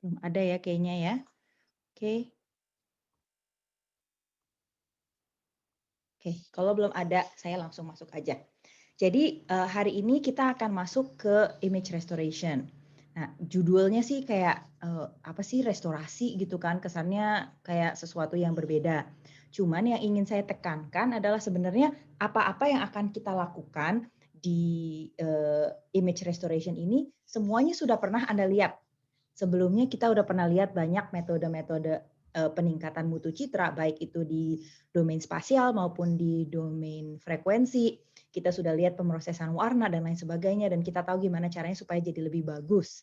Belum ada ya kayaknya ya. Oke. Oke, kalau belum ada, saya langsung masuk aja. Jadi hari ini kita akan masuk ke image restoration. Nah, judulnya sih kayak apa sih restorasi gitu kan, kesannya kayak sesuatu yang berbeda. Cuman yang ingin saya tekankan adalah sebenarnya apa-apa yang akan kita lakukan di image restoration ini semuanya sudah pernah Anda lihat. Sebelumnya kita udah pernah lihat banyak metode-metode peningkatan mutu citra, baik itu di domain spasial maupun di domain frekuensi. Kita sudah lihat pemrosesan warna dan lain sebagainya, dan kita tahu gimana caranya supaya jadi lebih bagus.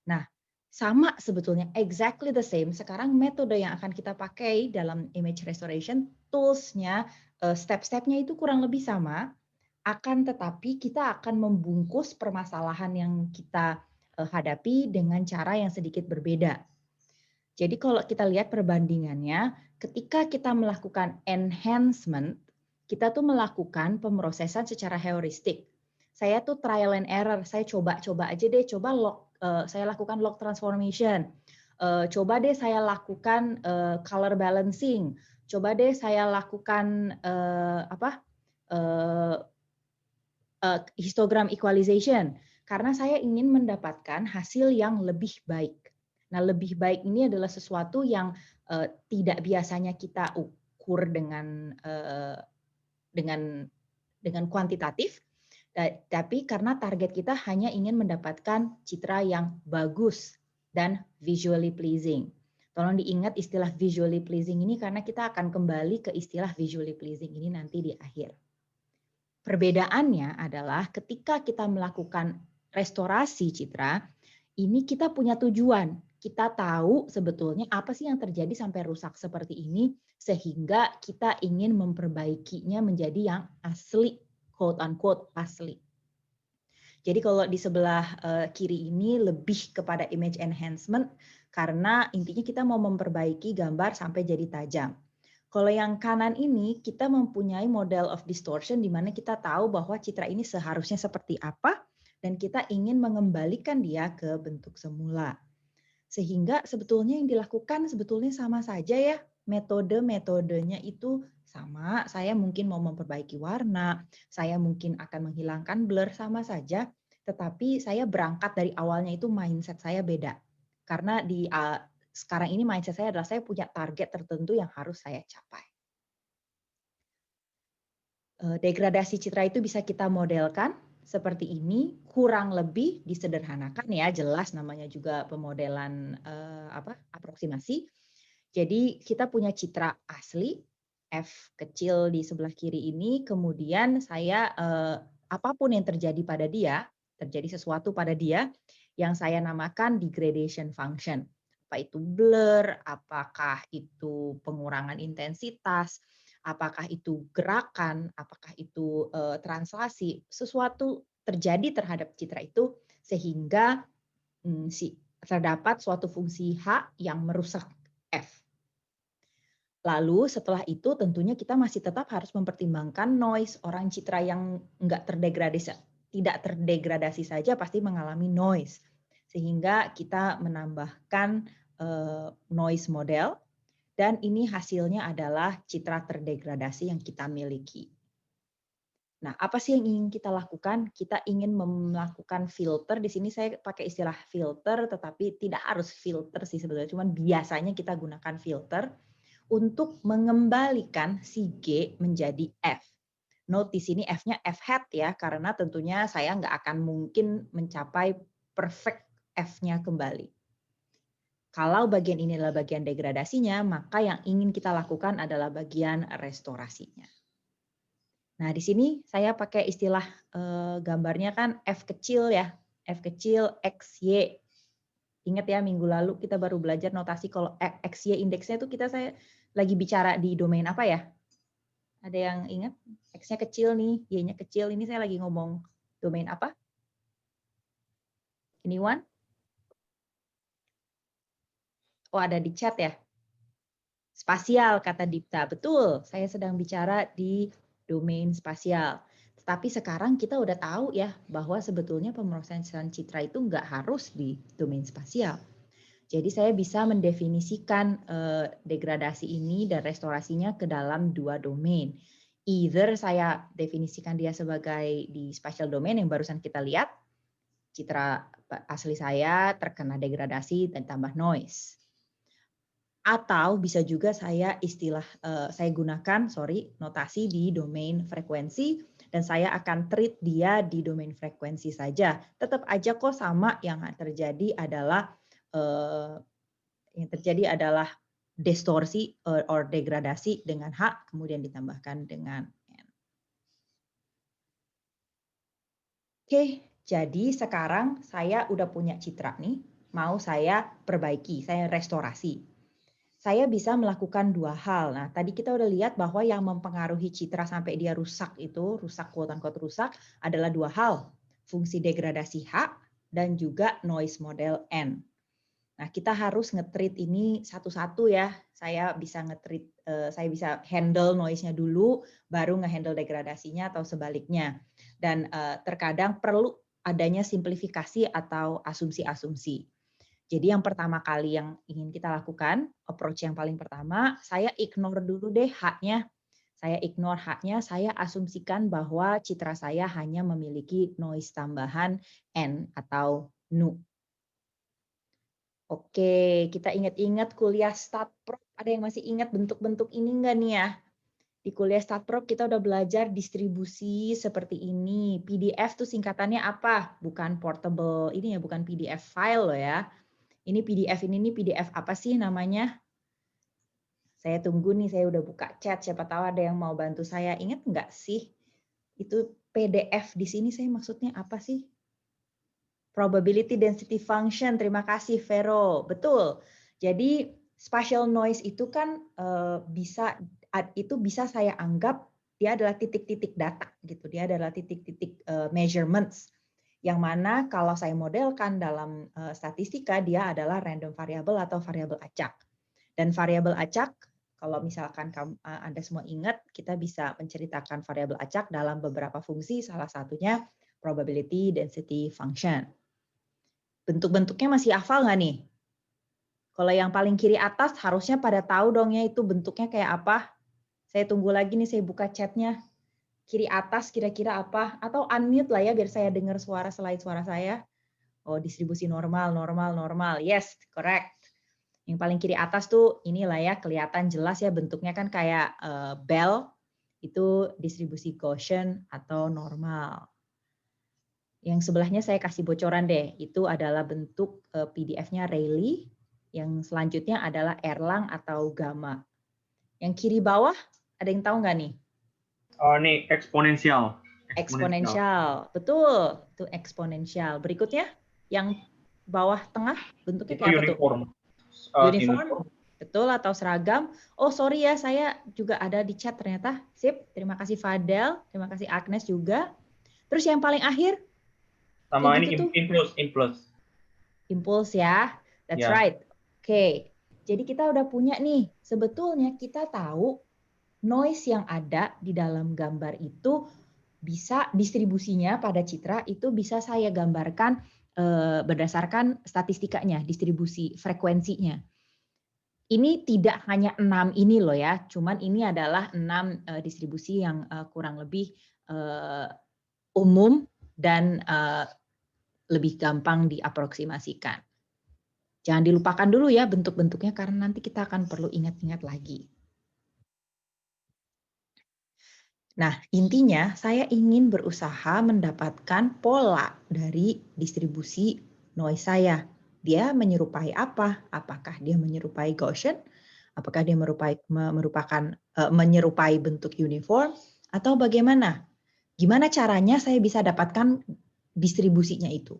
Nah, sama sebetulnya, exactly the same. Sekarang metode yang akan kita pakai dalam image restoration, tools-nya, step-stepnya itu kurang lebih sama, akan tetapi kita akan membungkus permasalahan yang kita hadapi dengan cara yang sedikit berbeda. Jadi kalau kita lihat perbandingannya, ketika kita melakukan enhancement, kita tuh melakukan pemrosesan secara heuristik. Saya tuh trial and error, saya coba-coba aja deh, saya lakukan log transformation, coba deh saya lakukan color balancing, coba deh saya lakukan histogram equalization, karena saya ingin mendapatkan hasil yang lebih baik. Nah, lebih baik ini adalah sesuatu yang tidak biasanya kita ukur dengan kuantitatif, tapi karena target kita hanya ingin mendapatkan citra yang bagus dan visually pleasing. Tolong diingat istilah visually pleasing ini karena kita akan kembali ke istilah visually pleasing ini nanti di akhir. Perbedaannya adalah ketika kita melakukan restorasi citra, ini kita punya tujuan. Kita tahu sebetulnya apa sih yang terjadi sampai rusak seperti ini, sehingga kita ingin memperbaikinya menjadi yang asli, quote unquote asli. Jadi kalau di sebelah kiri ini lebih kepada image enhancement, karena intinya kita mau memperbaiki gambar sampai jadi tajam. Kalau yang kanan ini, kita mempunyai model of distortion di mana kita tahu bahwa citra ini seharusnya seperti apa, dan kita ingin mengembalikan dia ke bentuk semula. Sehingga sebetulnya yang dilakukan sebetulnya sama saja ya, metode-metodenya itu sama. Saya mungkin mau memperbaiki warna, saya mungkin akan menghilangkan blur, sama saja. Tetapi saya berangkat dari awalnya itu mindset saya beda. Karena sekarang ini mindset saya adalah saya punya target tertentu yang harus saya capai. Degradasi citra itu bisa kita modelkan seperti ini, kurang lebih disederhanakan ya, jelas namanya juga pemodelan aproksimasi. Jadi kita punya citra asli, F kecil di sebelah kiri ini, kemudian saya apapun yang terjadi pada dia, terjadi sesuatu pada dia, yang saya namakan degradation function. Apa itu blur, apakah itu pengurangan intensitas, apakah itu gerakan, apakah itu translasi, sesuatu terjadi terhadap citra itu sehingga terdapat suatu fungsi H yang merusak F. Lalu setelah itu tentunya kita masih tetap harus mempertimbangkan noise. Orang citra yang tidak terdegradasi saja pasti mengalami noise. Sehingga kita menambahkan noise model, dan ini hasilnya adalah citra terdegradasi yang kita miliki. Nah, apa sih yang ingin kita lakukan? Kita ingin melakukan filter. Di sini saya pakai istilah filter, tetapi tidak harus filter sih sebetulnya. Cuman biasanya kita gunakan filter untuk mengembalikan si G menjadi F. Note di sini F-nya F hat ya, karena tentunya saya nggak akan mungkin mencapai perfect F-nya kembali. Kalau bagian ini adalah bagian degradasinya, maka yang ingin kita lakukan adalah bagian restorasinya. Nah, di sini saya pakai istilah gambarnya kan F kecil ya, F kecil X, Y. Ingat ya, minggu lalu kita baru belajar notasi kalau X, Y indeksnya itu saya lagi bicara di domain apa ya? Ada yang ingat? X-nya kecil nih, Y-nya kecil. Ini saya lagi ngomong domain apa? Anyone? Oh, ada di chat ya? Spasial, kata Dipta. Betul, saya sedang bicara di domain spasial. Tetapi sekarang kita udah tahu ya bahwa sebetulnya pemrosesan citra itu nggak harus di domain spasial. Jadi saya bisa mendefinisikan degradasi ini dan restorasinya ke dalam 2 domain. Either saya definisikan dia sebagai di spatial domain yang barusan kita lihat, citra asli saya terkena degradasi dan tambah noise. Atau bisa juga saya gunakan notasi di domain frekuensi dan saya akan treat dia di domain frekuensi saja. Tetap aja kok sama, yang terjadi adalah distorsi or degradasi dengan H kemudian ditambahkan dengan N. Oke, jadi sekarang saya udah punya citra nih, mau saya perbaiki, saya restorasi. Saya bisa melakukan 2 hal. Nah, tadi kita udah lihat bahwa yang mempengaruhi citra sampai dia rusak itu, quote unquote rusak, adalah 2 hal. Fungsi degradasi H dan juga noise model N. Nah, kita harus nge-treat ini satu-satu ya. Saya bisa handle noise-nya dulu, baru nge-handle degradasinya atau sebaliknya. Dan terkadang perlu adanya simplifikasi atau asumsi-asumsi. Jadi yang pertama kali yang ingin kita lakukan, approach yang paling pertama, saya ignore dulu deh H-nya. Saya ignore H-nya, saya asumsikan bahwa citra saya hanya memiliki noise tambahan N atau NU. Oke, kita ingat-ingat kuliah StatPro. Ada yang masih ingat bentuk-bentuk ini enggak nih ya? Di kuliah StatPro kita udah belajar distribusi seperti ini. PDF tuh singkatannya apa? Bukan portable, ini ya bukan PDF file loh ya. Ini PDF, ini PDF apa sih namanya? Saya tunggu nih, saya udah buka chat, siapa tahu ada yang mau bantu saya. Ingat nggak sih? Itu PDF di sini saya maksudnya apa sih? Probability density function, terima kasih Vero. Betul. Jadi spatial noise itu kan bisa saya anggap dia adalah titik-titik data gitu. Dia adalah titik-titik measurements. Yang mana kalau saya modelkan dalam statistika, dia adalah random variable atau variabel acak. Dan variabel acak, kalau misalkan Anda semua ingat, kita bisa menceritakan variabel acak dalam beberapa fungsi, salah satunya probability density function. Bentuk-bentuknya masih hafal nggak nih? Kalau yang paling kiri atas harusnya pada tahu dong ya itu bentuknya kayak apa. Saya tunggu lagi nih, saya buka chatnya. Kiri atas kira-kira apa? Atau unmute lah ya biar saya dengar selain suara saya. Oh, distribusi normal, normal, normal. Yes, correct. Yang paling kiri atas tuh inilah ya, kelihatan jelas ya bentuknya kan kayak bell. Itu distribusi Gaussian atau normal. Yang sebelahnya saya kasih bocoran deh. Itu adalah bentuk PDF-nya Rayleigh. Yang selanjutnya adalah Erlang atau Gamma. Yang kiri bawah, ada yang tahu nggak nih? Oh, ini eksponensial. Eksponensial, betul, itu eksponensial. Berikutnya, yang bawah tengah bentuknya Itu kayak apa uniform. tuh? Uniform, betul atau seragam? Oh sorry ya, saya juga ada di chat ternyata. Sip, terima kasih Fadel, terima kasih Agnes juga. Terus yang paling akhir? Sama kayak ini gitu tuh. impuls. Impuls ya, that's right. Oke, jadi kita udah punya nih. Sebetulnya kita tahu noise yang ada di dalam gambar itu bisa distribusinya pada citra itu bisa saya gambarkan berdasarkan statistikanya, distribusi frekuensinya. Ini tidak hanya 6 ini loh ya, cuman ini adalah 6 distribusi yang kurang lebih umum dan lebih gampang diaproksimasikan. Jangan dilupakan dulu ya bentuk-bentuknya karena nanti kita akan perlu ingat-ingat lagi. Nah, intinya saya ingin berusaha mendapatkan pola dari distribusi noise saya. Dia menyerupai apa? Apakah dia menyerupai Gaussian? Apakah dia menyerupai bentuk uniform? Atau bagaimana? Gimana caranya saya bisa dapatkan distribusinya itu?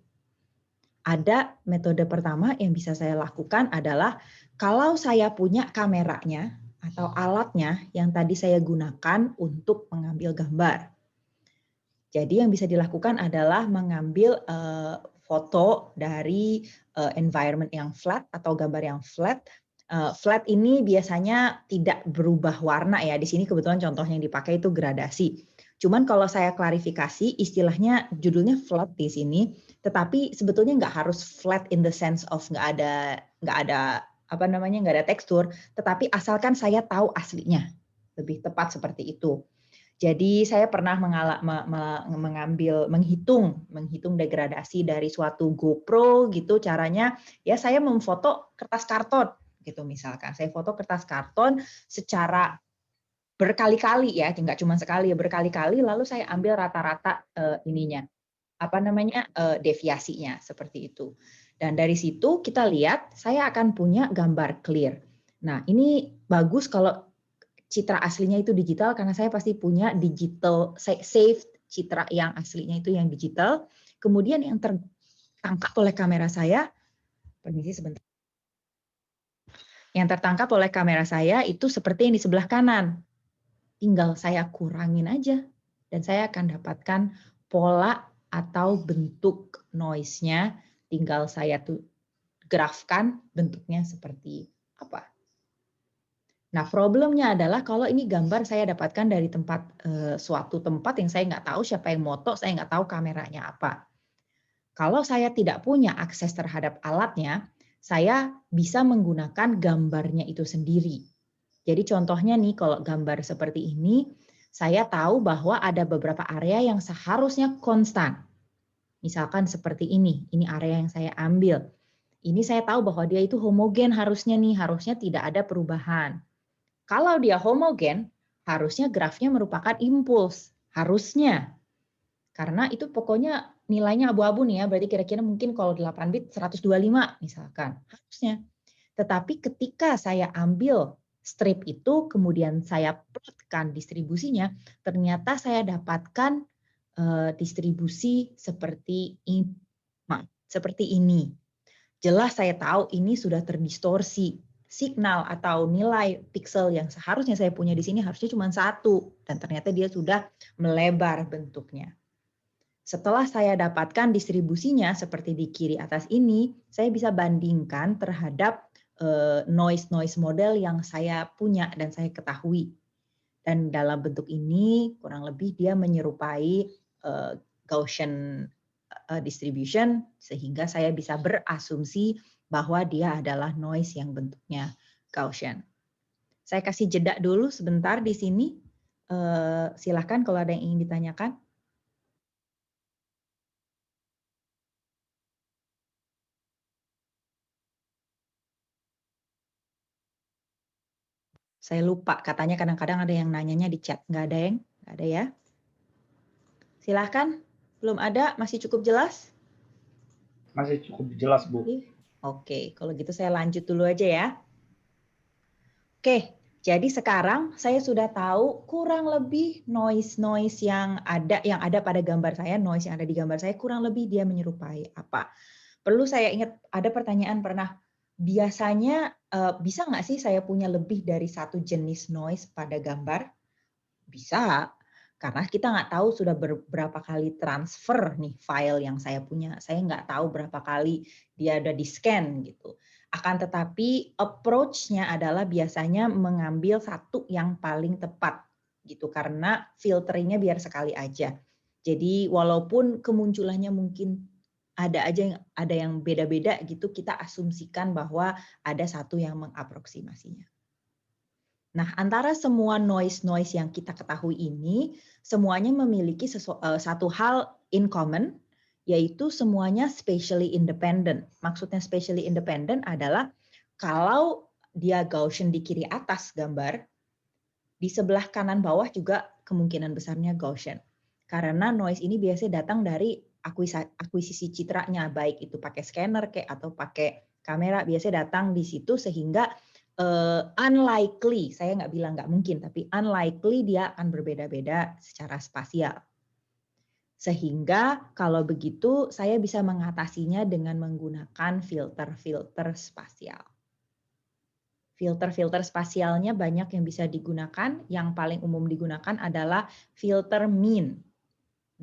Ada metode pertama yang bisa saya lakukan adalah kalau saya punya kameranya, atau alatnya yang tadi saya gunakan untuk mengambil gambar. Jadi yang bisa dilakukan adalah mengambil foto dari environment yang flat atau gambar yang flat. Flat ini biasanya tidak berubah warna ya. Di sini kebetulan contoh yang dipakai itu gradasi. Cuman kalau saya klarifikasi, istilahnya judulnya flat di sini Tetapi sebetulnya nggak harus flat in the sense of nggak ada apa namanya, nggak ada tekstur, tetapi asalkan saya tahu aslinya, lebih tepat seperti itu. Jadi saya pernah menghitung degradasi dari suatu GoPro gitu, caranya ya saya memfoto kertas karton gitu misalkan. Saya foto kertas karton secara berkali-kali ya, nggak cuma sekali ya, berkali-kali, lalu saya ambil rata-rata deviasinya seperti itu. Dan dari situ kita lihat saya akan punya gambar clear. Nah, ini bagus kalau citra aslinya itu digital karena saya pasti punya digital save citra yang aslinya itu yang digital. Kemudian yang tertangkap oleh kamera saya, permisi sebentar. Yang tertangkap oleh kamera saya itu seperti yang di sebelah kanan. Tinggal saya kurangin aja dan saya akan dapatkan pola atau bentuk noise-nya. Tinggal saya tuh grafkan bentuknya seperti apa. Nah, problemnya adalah kalau ini gambar saya dapatkan dari suatu tempat yang saya nggak tahu siapa yang moto, saya nggak tahu kameranya apa. Kalau saya tidak punya akses terhadap alatnya, saya bisa menggunakan gambarnya itu sendiri. Jadi contohnya nih, kalau gambar seperti ini, saya tahu bahwa ada beberapa area yang seharusnya konstan. Misalkan seperti ini area yang saya ambil. Ini saya tahu bahwa dia itu homogen harusnya tidak ada perubahan. Kalau dia homogen, harusnya grafnya merupakan impuls. Harusnya. Karena itu pokoknya nilainya abu-abu nih ya, berarti kira-kira mungkin kalau 8 bit 125 misalkan. Harusnya. Tetapi ketika saya ambil strip itu, kemudian saya plotkan distribusinya, ternyata saya dapatkan distribusi seperti ini. Jelas saya tahu ini sudah terdistorsi. Signal atau nilai pixel yang seharusnya saya punya di sini harusnya cuma 1, dan ternyata dia sudah melebar bentuknya. Setelah saya dapatkan distribusinya seperti di kiri atas ini, saya bisa bandingkan terhadap noise model yang saya punya dan saya ketahui. Dan dalam bentuk ini kurang lebih dia menyerupai Gaussian distribution, sehingga saya bisa berasumsi bahwa dia adalah noise yang bentuknya Gaussian. Saya kasih jeda dulu sebentar di sini. Silakan kalau ada yang ingin ditanyakan. Saya lupa, katanya kadang-kadang ada yang nanyanya di chat. Nggak ada yang? Nggak ada ya? Silahkan. Belum ada? Masih cukup jelas? Masih cukup jelas, Bu. Oke, kalau gitu saya lanjut dulu aja ya. Oke, jadi sekarang saya sudah tahu kurang lebih noise yang ada pada gambar saya, noise yang ada di gambar saya kurang lebih dia menyerupai apa. Perlu saya ingat, ada pertanyaan pernah, biasanya bisa nggak sih saya punya lebih dari satu jenis noise pada gambar? Bisa, karena kita nggak tahu sudah berapa kali transfer nih file yang saya punya. Saya nggak tahu berapa kali dia ada di scan gitu. Akan tetapi approach-nya adalah biasanya mengambil satu yang paling tepat gitu, karena filteringnya biar sekali aja. Jadi walaupun kemunculannya mungkin ada yang beda-beda gitu, kita asumsikan bahwa ada satu yang mengaproksimasinya. Nah, antara semua noise yang kita ketahui ini, semuanya memiliki satu hal in common, yaitu semuanya spatially independent. Maksudnya spatially independent adalah kalau dia Gaussian di kiri atas gambar, di sebelah kanan bawah juga kemungkinan besarnya Gaussian. Karena noise ini biasanya datang dari akuisisi citranya, baik itu pakai scanner atau pakai kamera, biasanya datang di situ, sehingga unlikely, saya nggak bilang nggak mungkin, tapi unlikely dia akan berbeda-beda secara spasial. Sehingga kalau begitu saya bisa mengatasinya dengan menggunakan filter spasial. Filter spasialnya banyak yang bisa digunakan, yang paling umum digunakan adalah filter mean.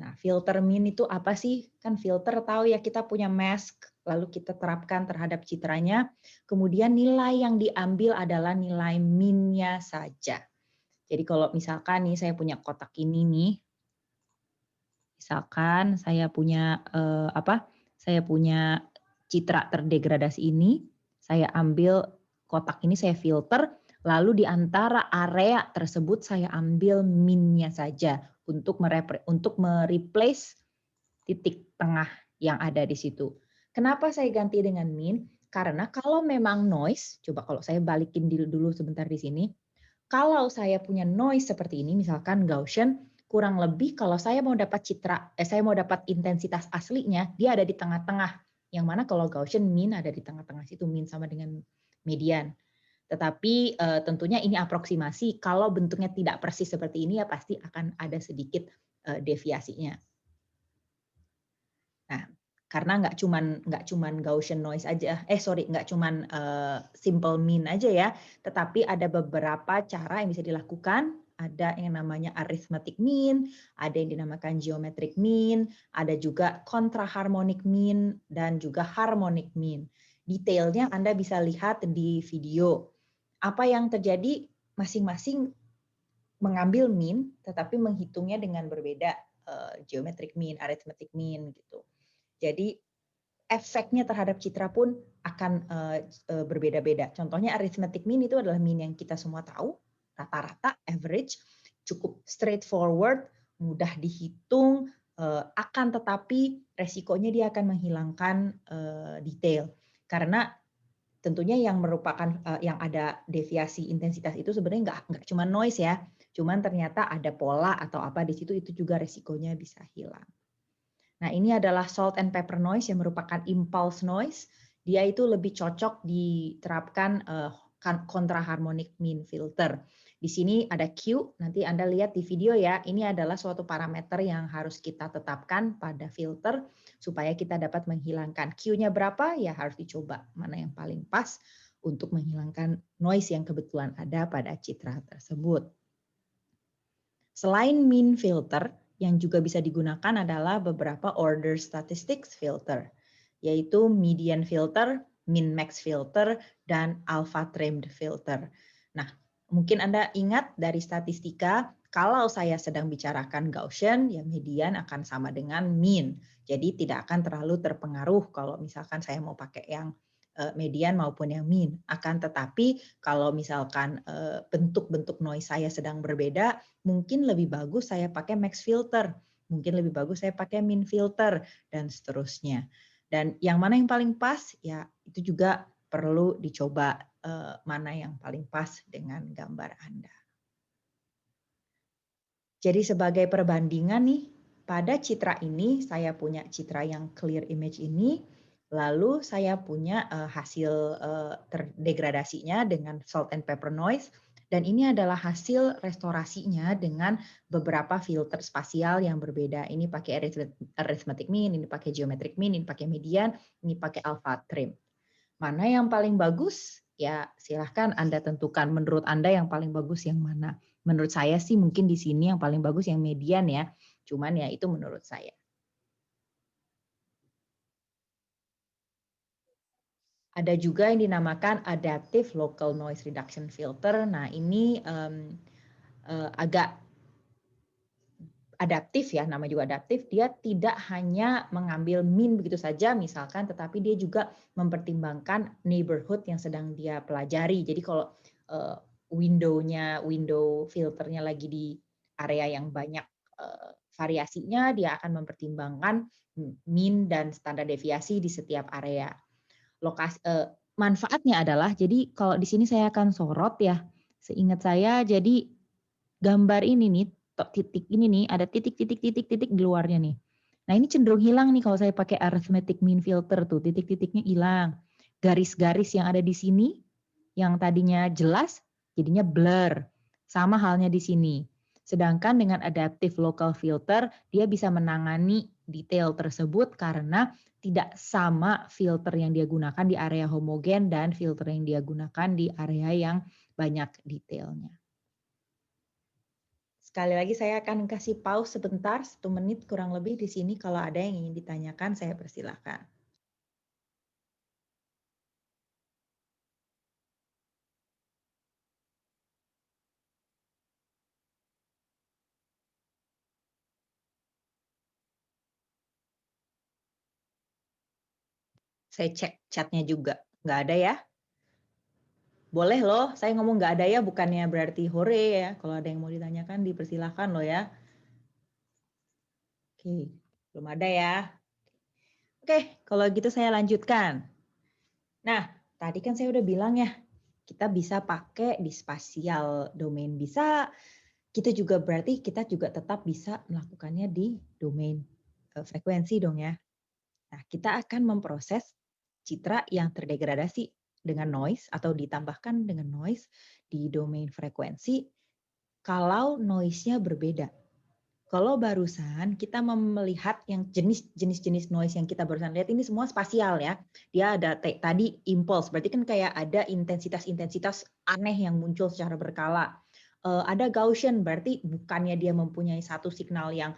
Nah, filter mean itu apa sih? Kan filter tahu ya, kita punya mask, lalu kita terapkan terhadap citranya, kemudian nilai yang diambil adalah nilai mean-nya saja. Jadi kalau misalkan nih saya punya kotak ini nih, misalkan saya punya saya punya citra terdegradasi ini, saya ambil kotak ini saya filter, lalu di antara area tersebut saya ambil min-nya saja untuk mereplace titik tengah yang ada di situ. Kenapa saya ganti dengan min? Karena kalau memang noise, coba kalau saya balikin dulu sebentar di sini, kalau saya punya noise seperti ini, misalkan Gaussian, kurang lebih kalau saya mau dapat saya mau dapat intensitas aslinya, dia ada di tengah-tengah. Yang mana kalau Gaussian mean ada di tengah-tengah situ, mean sama dengan median. Tetapi tentunya ini aproksimasi. Kalau bentuknya tidak persis seperti ini, ya pasti akan ada sedikit deviasinya. Nah, karena nggak cuman Gaussian noise aja, nggak cuman simple mean aja ya, tetapi ada beberapa cara yang bisa dilakukan. Ada yang namanya arithmetic mean, ada yang dinamakan geometric mean, ada juga contraharmonic mean, dan juga harmonic mean. Detailnya Anda bisa lihat di video. Apa yang terjadi masing-masing mengambil mean, tetapi menghitungnya dengan berbeda, geometric mean, arithmetic mean gitu. Jadi efeknya terhadap citra pun akan berbeda-beda. Contohnya arithmetic mean itu adalah mean yang kita semua tahu, rata-rata, average, cukup straightforward, mudah dihitung, akan tetapi resikonya dia akan menghilangkan detail. Karena tentunya yang merupakan yang ada deviasi intensitas itu sebenarnya nggak cuma noise ya, cuman ternyata ada pola atau apa di situ, itu juga resikonya bisa hilang. Nah, ini adalah salt and pepper noise yang merupakan impulse noise. Dia itu lebih cocok diterapkan contraharmonic mean filter. Di sini ada Q, nanti Anda lihat di video ya, ini adalah suatu parameter yang harus kita tetapkan pada filter supaya kita dapat menghilangkan. Q-nya berapa? Ya harus dicoba mana yang paling pas untuk menghilangkan noise yang kebetulan ada pada citra tersebut. Selain mean filter, yang juga bisa digunakan adalah beberapa order statistics filter, yaitu median filter, min max filter, dan alpha trimmed filter. Nah, mungkin Anda ingat dari statistika, kalau saya sedang bicarakan Gaussian, ya median akan sama dengan mean. Jadi tidak akan terlalu terpengaruh kalau misalkan saya mau pakai yang median maupun yang mean. Akan tetapi kalau misalkan bentuk-bentuk noise saya sedang berbeda, mungkin lebih bagus saya pakai max filter, mungkin lebih bagus saya pakai min filter, dan seterusnya. Dan yang mana yang paling pas, ya itu juga perlu dicoba mana yang paling pas dengan gambar Anda. Jadi sebagai perbandingan nih, pada citra ini saya punya citra yang clear image ini, lalu saya punya hasil terdegradasinya dengan salt and pepper noise, dan ini adalah hasil restorasinya dengan beberapa filter spasial yang berbeda. Ini pakai arithmetic mean, ini pakai geometric mean, ini pakai median, ini pakai alpha trim. Mana yang paling bagus? Ya silahkan Anda tentukan. Menurut Anda yang paling bagus yang mana? Menurut saya sih mungkin di sini yang paling bagus yang median ya. Cuman ya itu menurut saya. Ada juga yang dinamakan adaptive local noise reduction filter. Nah ini agak adaptif ya, nama juga adaptif, dia tidak hanya mengambil mean begitu saja misalkan, tetapi dia juga mempertimbangkan neighborhood yang sedang dia pelajari. Jadi kalau window filternya lagi di area yang banyak variasinya, dia akan mempertimbangkan mean dan standar deviasi di setiap area. Manfaatnya adalah, jadi kalau di sini saya akan sorot ya, seingat saya, jadi gambar ini nih, titik ini nih, ada titik-titik di luarnya nih. Nah ini cenderung hilang nih kalau saya pakai arithmetic mean filter tuh, titik-titiknya hilang. Garis-garis yang ada di sini, yang tadinya jelas, jadinya blur. Sama halnya di sini. Sedangkan dengan adaptive local filter, dia bisa menangani detail tersebut karena tidak sama filter yang dia gunakan di area homogen dan filter yang dia gunakan di area yang banyak detailnya. Sekali lagi saya akan kasih pause sebentar, 1 menit kurang lebih di sini. Kalau ada yang ingin ditanyakan, saya persilahkan. Saya cek chatnya juga. Nggak ada ya? Boleh loh, saya ngomong nggak ada ya bukannya berarti hore ya. Kalau ada yang mau ditanyakan dipersilahkan loh ya. Oke, belum ada ya. Oke, kalau gitu saya lanjutkan. Nah, tadi kan saya udah bilang ya, kita bisa pakai di spatial domain bisa, kita juga berarti kita juga tetap bisa melakukannya di domain frekuensi dong ya. Nah, kita akan memproses citra yang terdegradasi dengan noise atau ditambahkan dengan noise di domain frekuensi kalau noise-nya berbeda. Kalau barusan kita melihat yang jenis-jenis noise yang kita barusan lihat ini semua spasial ya. Dia ada tadi impulse, berarti kan kayak ada intensitas-intensitas aneh yang muncul secara berkala. Ada Gaussian, berarti bukannya dia mempunyai satu signal yang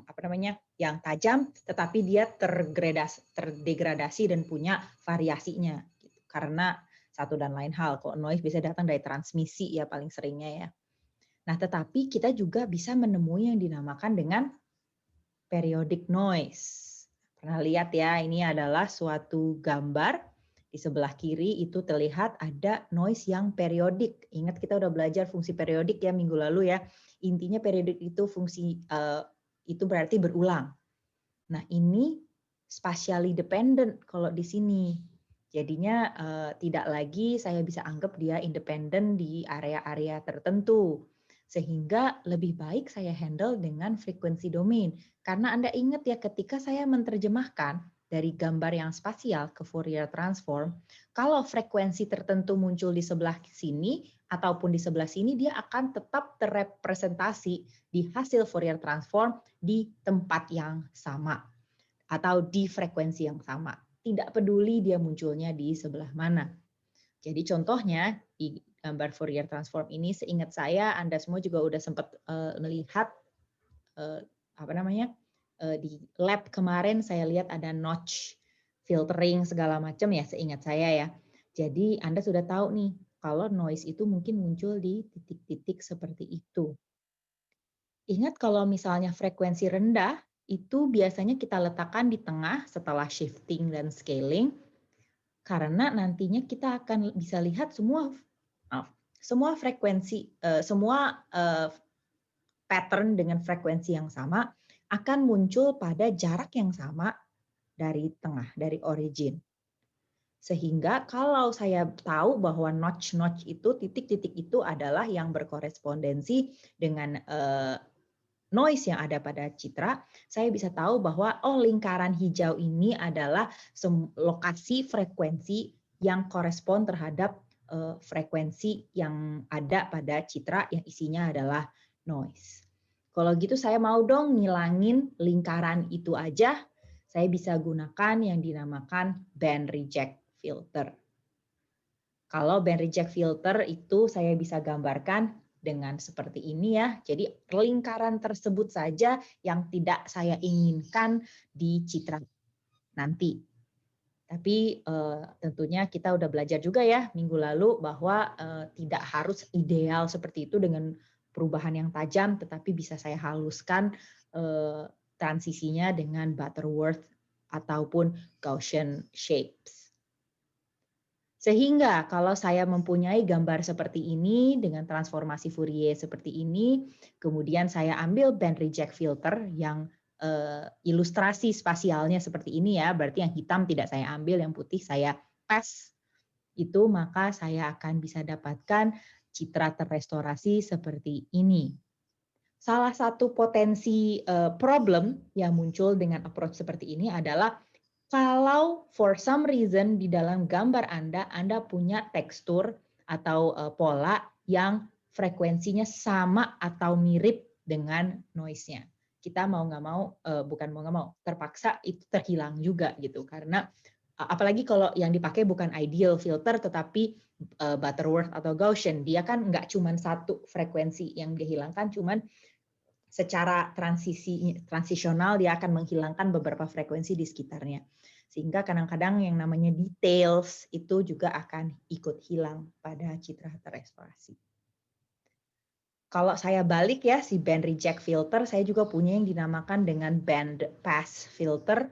apa namanya, yang tajam, tetapi dia terdegradasi dan punya variasinya. Gitu. Karena satu dan lain hal. Kalau noise bisa datang dari transmisi ya paling seringnya ya. Nah, tetapi kita juga bisa menemui yang dinamakan dengan periodic noise. Pernah lihat ya, ini adalah suatu gambar. Di sebelah kiri itu terlihat ada noise yang periodik. Ingat kita udah belajar fungsi periodik ya minggu lalu ya. Intinya periodik itu fungsi itu berarti berulang. Nah, ini spatially dependent kalau di sini. Jadinya tidak lagi saya bisa anggap dia independen di area-area tertentu. Sehingga lebih baik saya handle dengan frekuensi domain. Karena Anda ingat ya ketika saya menerjemahkan dari gambar yang spasial ke Fourier transform, kalau frekuensi tertentu muncul di sebelah sini ataupun di sebelah sini, dia akan tetap terrepresentasi di hasil Fourier transform di tempat yang sama atau di frekuensi yang sama. Tidak peduli dia munculnya di sebelah mana. Jadi contohnya di gambar Fourier transform ini, seingat saya Anda semua juga udah sempat melihat apa namanya di lab kemarin saya lihat ada notch filtering segala macam ya, seingat saya ya. Jadi Anda sudah tahu nih kalau noise itu mungkin muncul di titik-titik seperti itu. Ingat kalau misalnya frekuensi rendah itu biasanya kita letakkan di tengah setelah shifting dan scaling. Karena nantinya kita akan bisa lihat semua frekuensi, semua pattern dengan frekuensi yang sama akan muncul pada jarak yang sama dari tengah, dari origin. Sehingga kalau saya tahu bahwa notch-notch itu, titik-titik itu adalah yang berkorespondensi dengan noise yang ada pada citra, saya bisa tahu bahwa lingkaran hijau ini adalah lokasi frekuensi yang korespon terhadap frekuensi yang ada pada citra yang isinya adalah noise. Kalau gitu saya mau dong ngilangin lingkaran itu aja, saya bisa gunakan yang dinamakan band reject filter. Kalau band reject filter itu saya bisa gambarkan dengan seperti ini ya. Jadi lingkaran tersebut saja yang tidak saya inginkan di citra nanti. Tapi tentunya kita udah belajar juga ya minggu lalu bahwa tidak harus ideal seperti itu dengan perubahan yang tajam, tetapi bisa saya haluskan transisinya dengan Butterworth ataupun Gaussian shapes. Sehingga kalau saya mempunyai gambar seperti ini dengan transformasi Fourier seperti ini, kemudian saya ambil band reject filter yang ilustrasi spasialnya seperti ini ya, berarti yang hitam tidak saya ambil, yang putih saya pass, itu maka saya akan bisa dapatkan citra terrestorasi seperti ini. Salah satu potensi problem yang muncul dengan approach seperti ini adalah kalau for some reason di dalam gambar Anda punya tekstur atau pola yang frekuensinya sama atau mirip dengan noise-nya. Kita mau nggak mau, bukan mau nggak mau, terpaksa itu terhilang juga gitu. Karena apalagi kalau yang dipakai bukan ideal filter, tetapi Butterworth atau Gaussian, dia kan nggak cuma satu frekuensi yang dihilangkan, cuman secara transisional dia akan menghilangkan beberapa frekuensi di sekitarnya. Sehingga kadang-kadang yang namanya details itu juga akan ikut hilang pada citra terrestorasi. Kalau saya balik si band reject filter, saya juga punya yang dinamakan dengan band pass filter.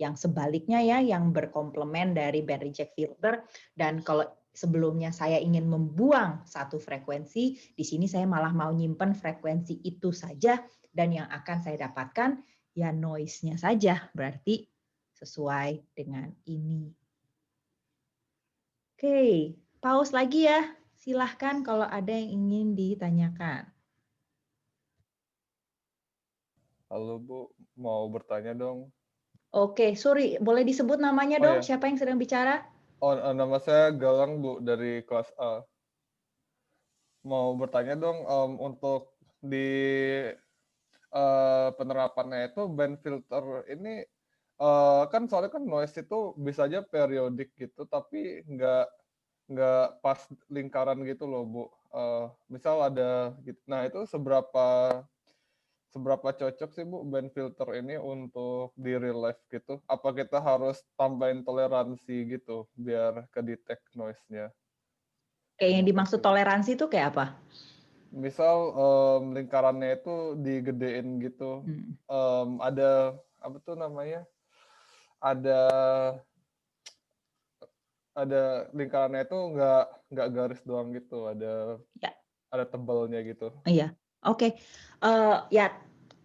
yang sebaliknya ya, yang berkomplement dari band reject filter. Dan kalau sebelumnya saya ingin membuang satu frekuensi, di sini saya malah mau nyimpen frekuensi itu saja, dan yang akan saya dapatkan ya noise-nya saja, berarti sesuai dengan ini. Oke, pause lagi ya. Silahkan kalau ada yang ingin ditanyakan. Halo Bu, mau bertanya dong. Oke, sorry, boleh disebut namanya Oh dong? ya, Siapa yang sedang bicara? nama saya Galang Bu dari kelas A. Mau bertanya dong untuk di penerapannya itu band filter ini kan soalnya kan noise itu bisa aja periodik gitu, tapi nggak pas lingkaran gitu loh Bu. Misal ada gitu. Nah itu seberapa cocok sih Bu band filter ini untuk di real life gitu? Apa kita harus tambahin toleransi gitu biar kedetek noise-nya? Kayak yang Terima dimaksud kasih. toleransi itu kayak apa? Misal lingkarannya itu digedein gitu. Hmm. Ada apa tuh namanya? Ada lingkarannya itu nggak garis doang gitu. Ya, Ada tebalnya gitu. iya. Oke. Ya,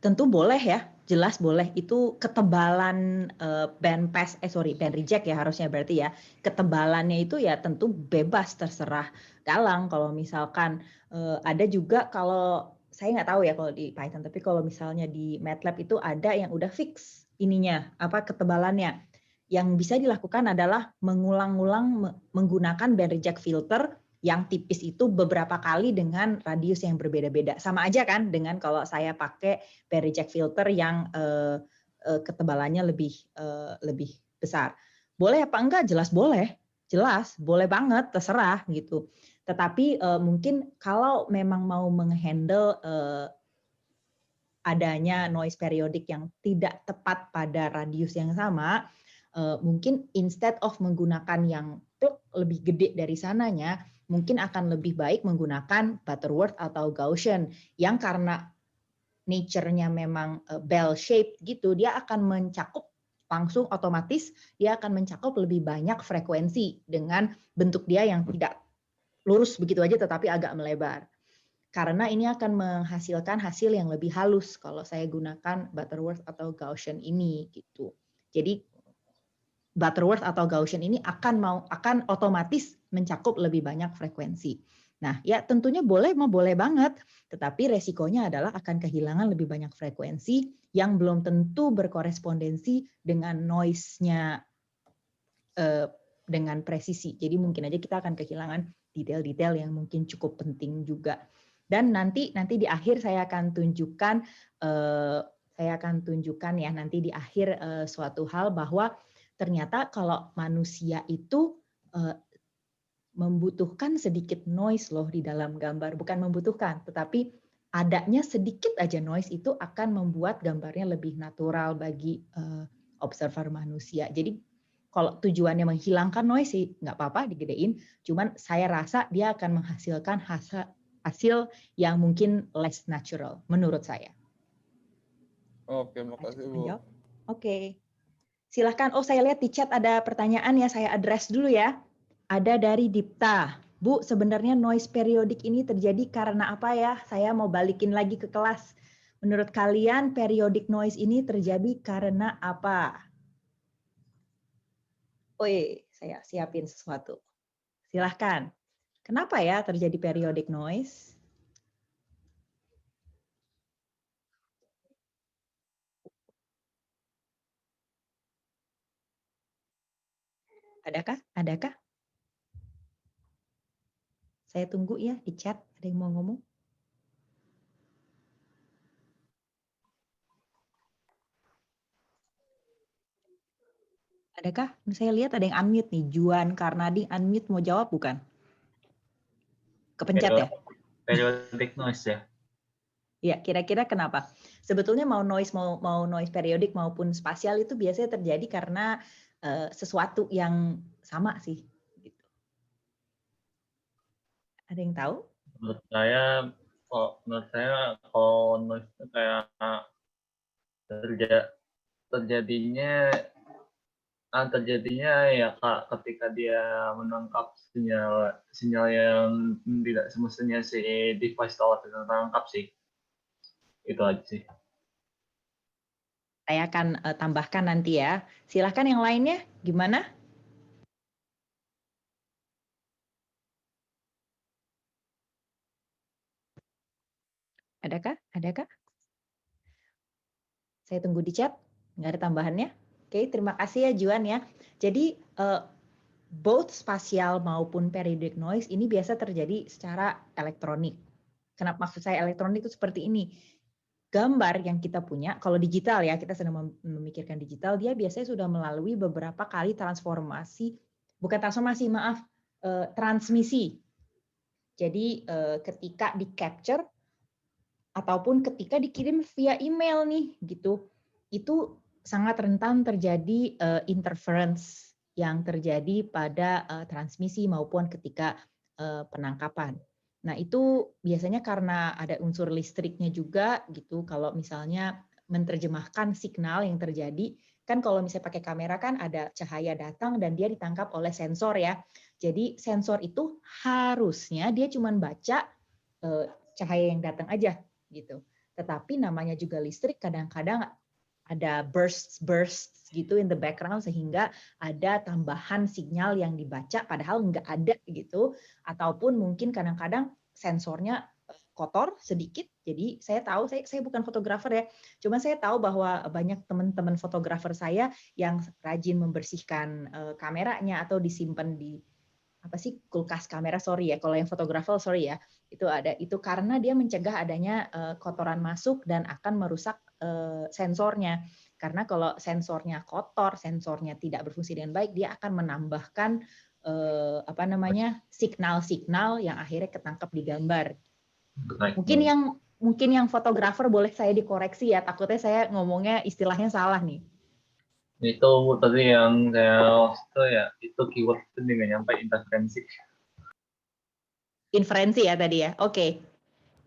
tentu boleh ya. Jelas boleh. Itu ketebalan band reject ya harusnya berarti ya. Ketebalannya itu ya tentu bebas terserah Galang. Kalau misalkan ada juga, kalau saya nggak tahu ya kalau di Python, tapi kalau misalnya di MATLAB itu ada yang udah fix ininya, apa ketebalannya. Yang bisa dilakukan adalah mengulang-ulang menggunakan band reject filter yang tipis itu beberapa kali dengan radius yang berbeda-beda. Sama aja kan dengan kalau saya pakai band reject filter yang ketebalannya lebih besar. Boleh apa enggak? Jelas boleh. Jelas, boleh banget, terserah gitu. Tetapi mungkin kalau memang mau menghandle adanya noise periodik yang tidak tepat pada radius yang sama, mungkin instead of menggunakan yang lebih gede dari sananya, mungkin akan lebih baik menggunakan Butterworth atau Gaussian yang karena nature-nya memang bell shape gitu, dia akan mencakup langsung otomatis, dia akan mencakup lebih banyak frekuensi dengan bentuk dia yang tidak lurus begitu aja tetapi agak melebar. Karena ini akan menghasilkan hasil yang lebih halus kalau saya gunakan Butterworth atau Gaussian ini gitu. Jadi Butterworth atau Gaussian ini akan otomatis mencakup lebih banyak frekuensi. Nah, ya tentunya boleh banget, tetapi resikonya adalah akan kehilangan lebih banyak frekuensi yang belum tentu berkorespondensi dengan noise-nya dengan presisi. Jadi mungkin aja kita akan kehilangan detail-detail yang mungkin cukup penting juga. Dan nanti di akhir saya akan tunjukkan ya nanti di akhir suatu hal bahwa ternyata kalau manusia itu membutuhkan sedikit noise loh di dalam gambar. Bukan membutuhkan, tetapi adanya sedikit aja noise itu akan membuat gambarnya lebih natural bagi observer manusia. Jadi kalau tujuannya menghilangkan noise sih nggak apa-apa digedein, cuman saya rasa dia akan menghasilkan hasil yang mungkin less natural menurut saya. Oke, makasih Bu. Oke. Silahkan. Oh, saya lihat di chat ada pertanyaan ya, saya address dulu ya. Ada dari Dipta. Bu, sebenarnya noise periodik ini terjadi karena apa ya? Saya mau balikin lagi ke kelas. Menurut kalian periodic noise ini terjadi karena apa? Oi, saya siapin sesuatu. Silahkan. Kenapa ya terjadi periodic noise? Adakah? Adakah? Saya tunggu ya di chat. Ada yang mau ngomong? Adakah? Saya lihat ada yang unmute nih. Juan Karnadi unmute, mau jawab bukan? Kepencet ya? Periodic noise ya. Ya, kira-kira kenapa? Sebetulnya mau noise periodik maupun spasial itu biasanya terjadi karena sesuatu yang sama sih. Gitu. Ada yang tahu? Menurut saya kalau noise itu kayak terjadinya terjadinya ya Kak, ketika dia menangkap sinyal yang tidak semestinya si device itu tangkap sih. Itu aja sih. Saya akan tambahkan nanti ya. Silahkan yang lainnya, gimana? Adakah? Adakah? Saya tunggu di chat. Nggak ada tambahannya? Oke, terima kasih ya Juan ya. Jadi both spasial maupun periodic noise ini biasa terjadi secara elektronik. Kenapa maksud saya elektronik itu seperti ini? Gambar yang kita punya, kalau digital ya, kita sedang memikirkan digital, dia biasanya sudah melalui beberapa kali transformasi, bukan transformasi, maaf, transmisi. Jadi ketika di capture ataupun ketika dikirim via email nih, gitu, itu sangat rentan terjadi interference yang terjadi pada transmisi maupun ketika penangkapan. Nah, itu biasanya karena ada unsur listriknya juga gitu. Kalau misalnya menerjemahkan signal yang terjadi, kan kalau misalnya pakai kamera kan ada cahaya datang dan dia ditangkap oleh sensor ya. Jadi sensor itu harusnya dia cuma baca cahaya yang datang aja gitu. Tetapi namanya juga listrik, kadang-kadang ada burst gitu in the background sehingga ada tambahan sinyal yang dibaca padahal nggak ada gitu, ataupun mungkin kadang-kadang sensornya kotor sedikit. Jadi saya tahu, saya bukan fotografer ya, cuma saya tahu bahwa banyak teman-teman fotografer saya yang rajin membersihkan kameranya atau disimpan di apa sih, kulkas kamera, sorry ya, kalau yang fotografer sorry ya, itu ada, itu karena dia mencegah adanya kotoran masuk dan akan merusak sensornya. Karena kalau sensornya kotor, sensornya tidak berfungsi dengan baik, dia akan menambahkan apa namanya, signal-signal yang akhirnya ketangkap di gambar. Mungkin yang fotografer boleh saya dikoreksi ya, takutnya saya ngomongnya istilahnya salah nih. Itu tadi yang saya itu ya, itu keyword itu nggak nyampe, interferensi. Inferensi ya tadi ya, oke.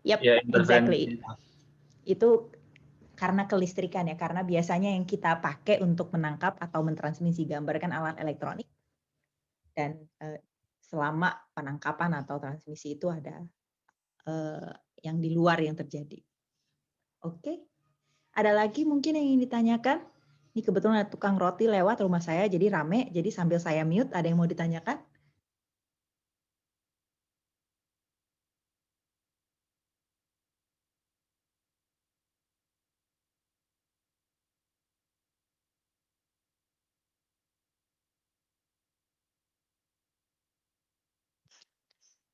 Yep, Ya, exactly. Itu karena kelistrikan ya, karena biasanya yang kita pakai untuk menangkap atau mentransmisi gambar kan alat elektronik, dan selama penangkapan atau transmisi itu ada yang di luar yang terjadi. Oke, ada lagi mungkin yang ingin ditanyakan? Ini kebetulan ada tukang roti lewat rumah saya, jadi rame, jadi sambil saya mute, ada yang mau ditanyakan?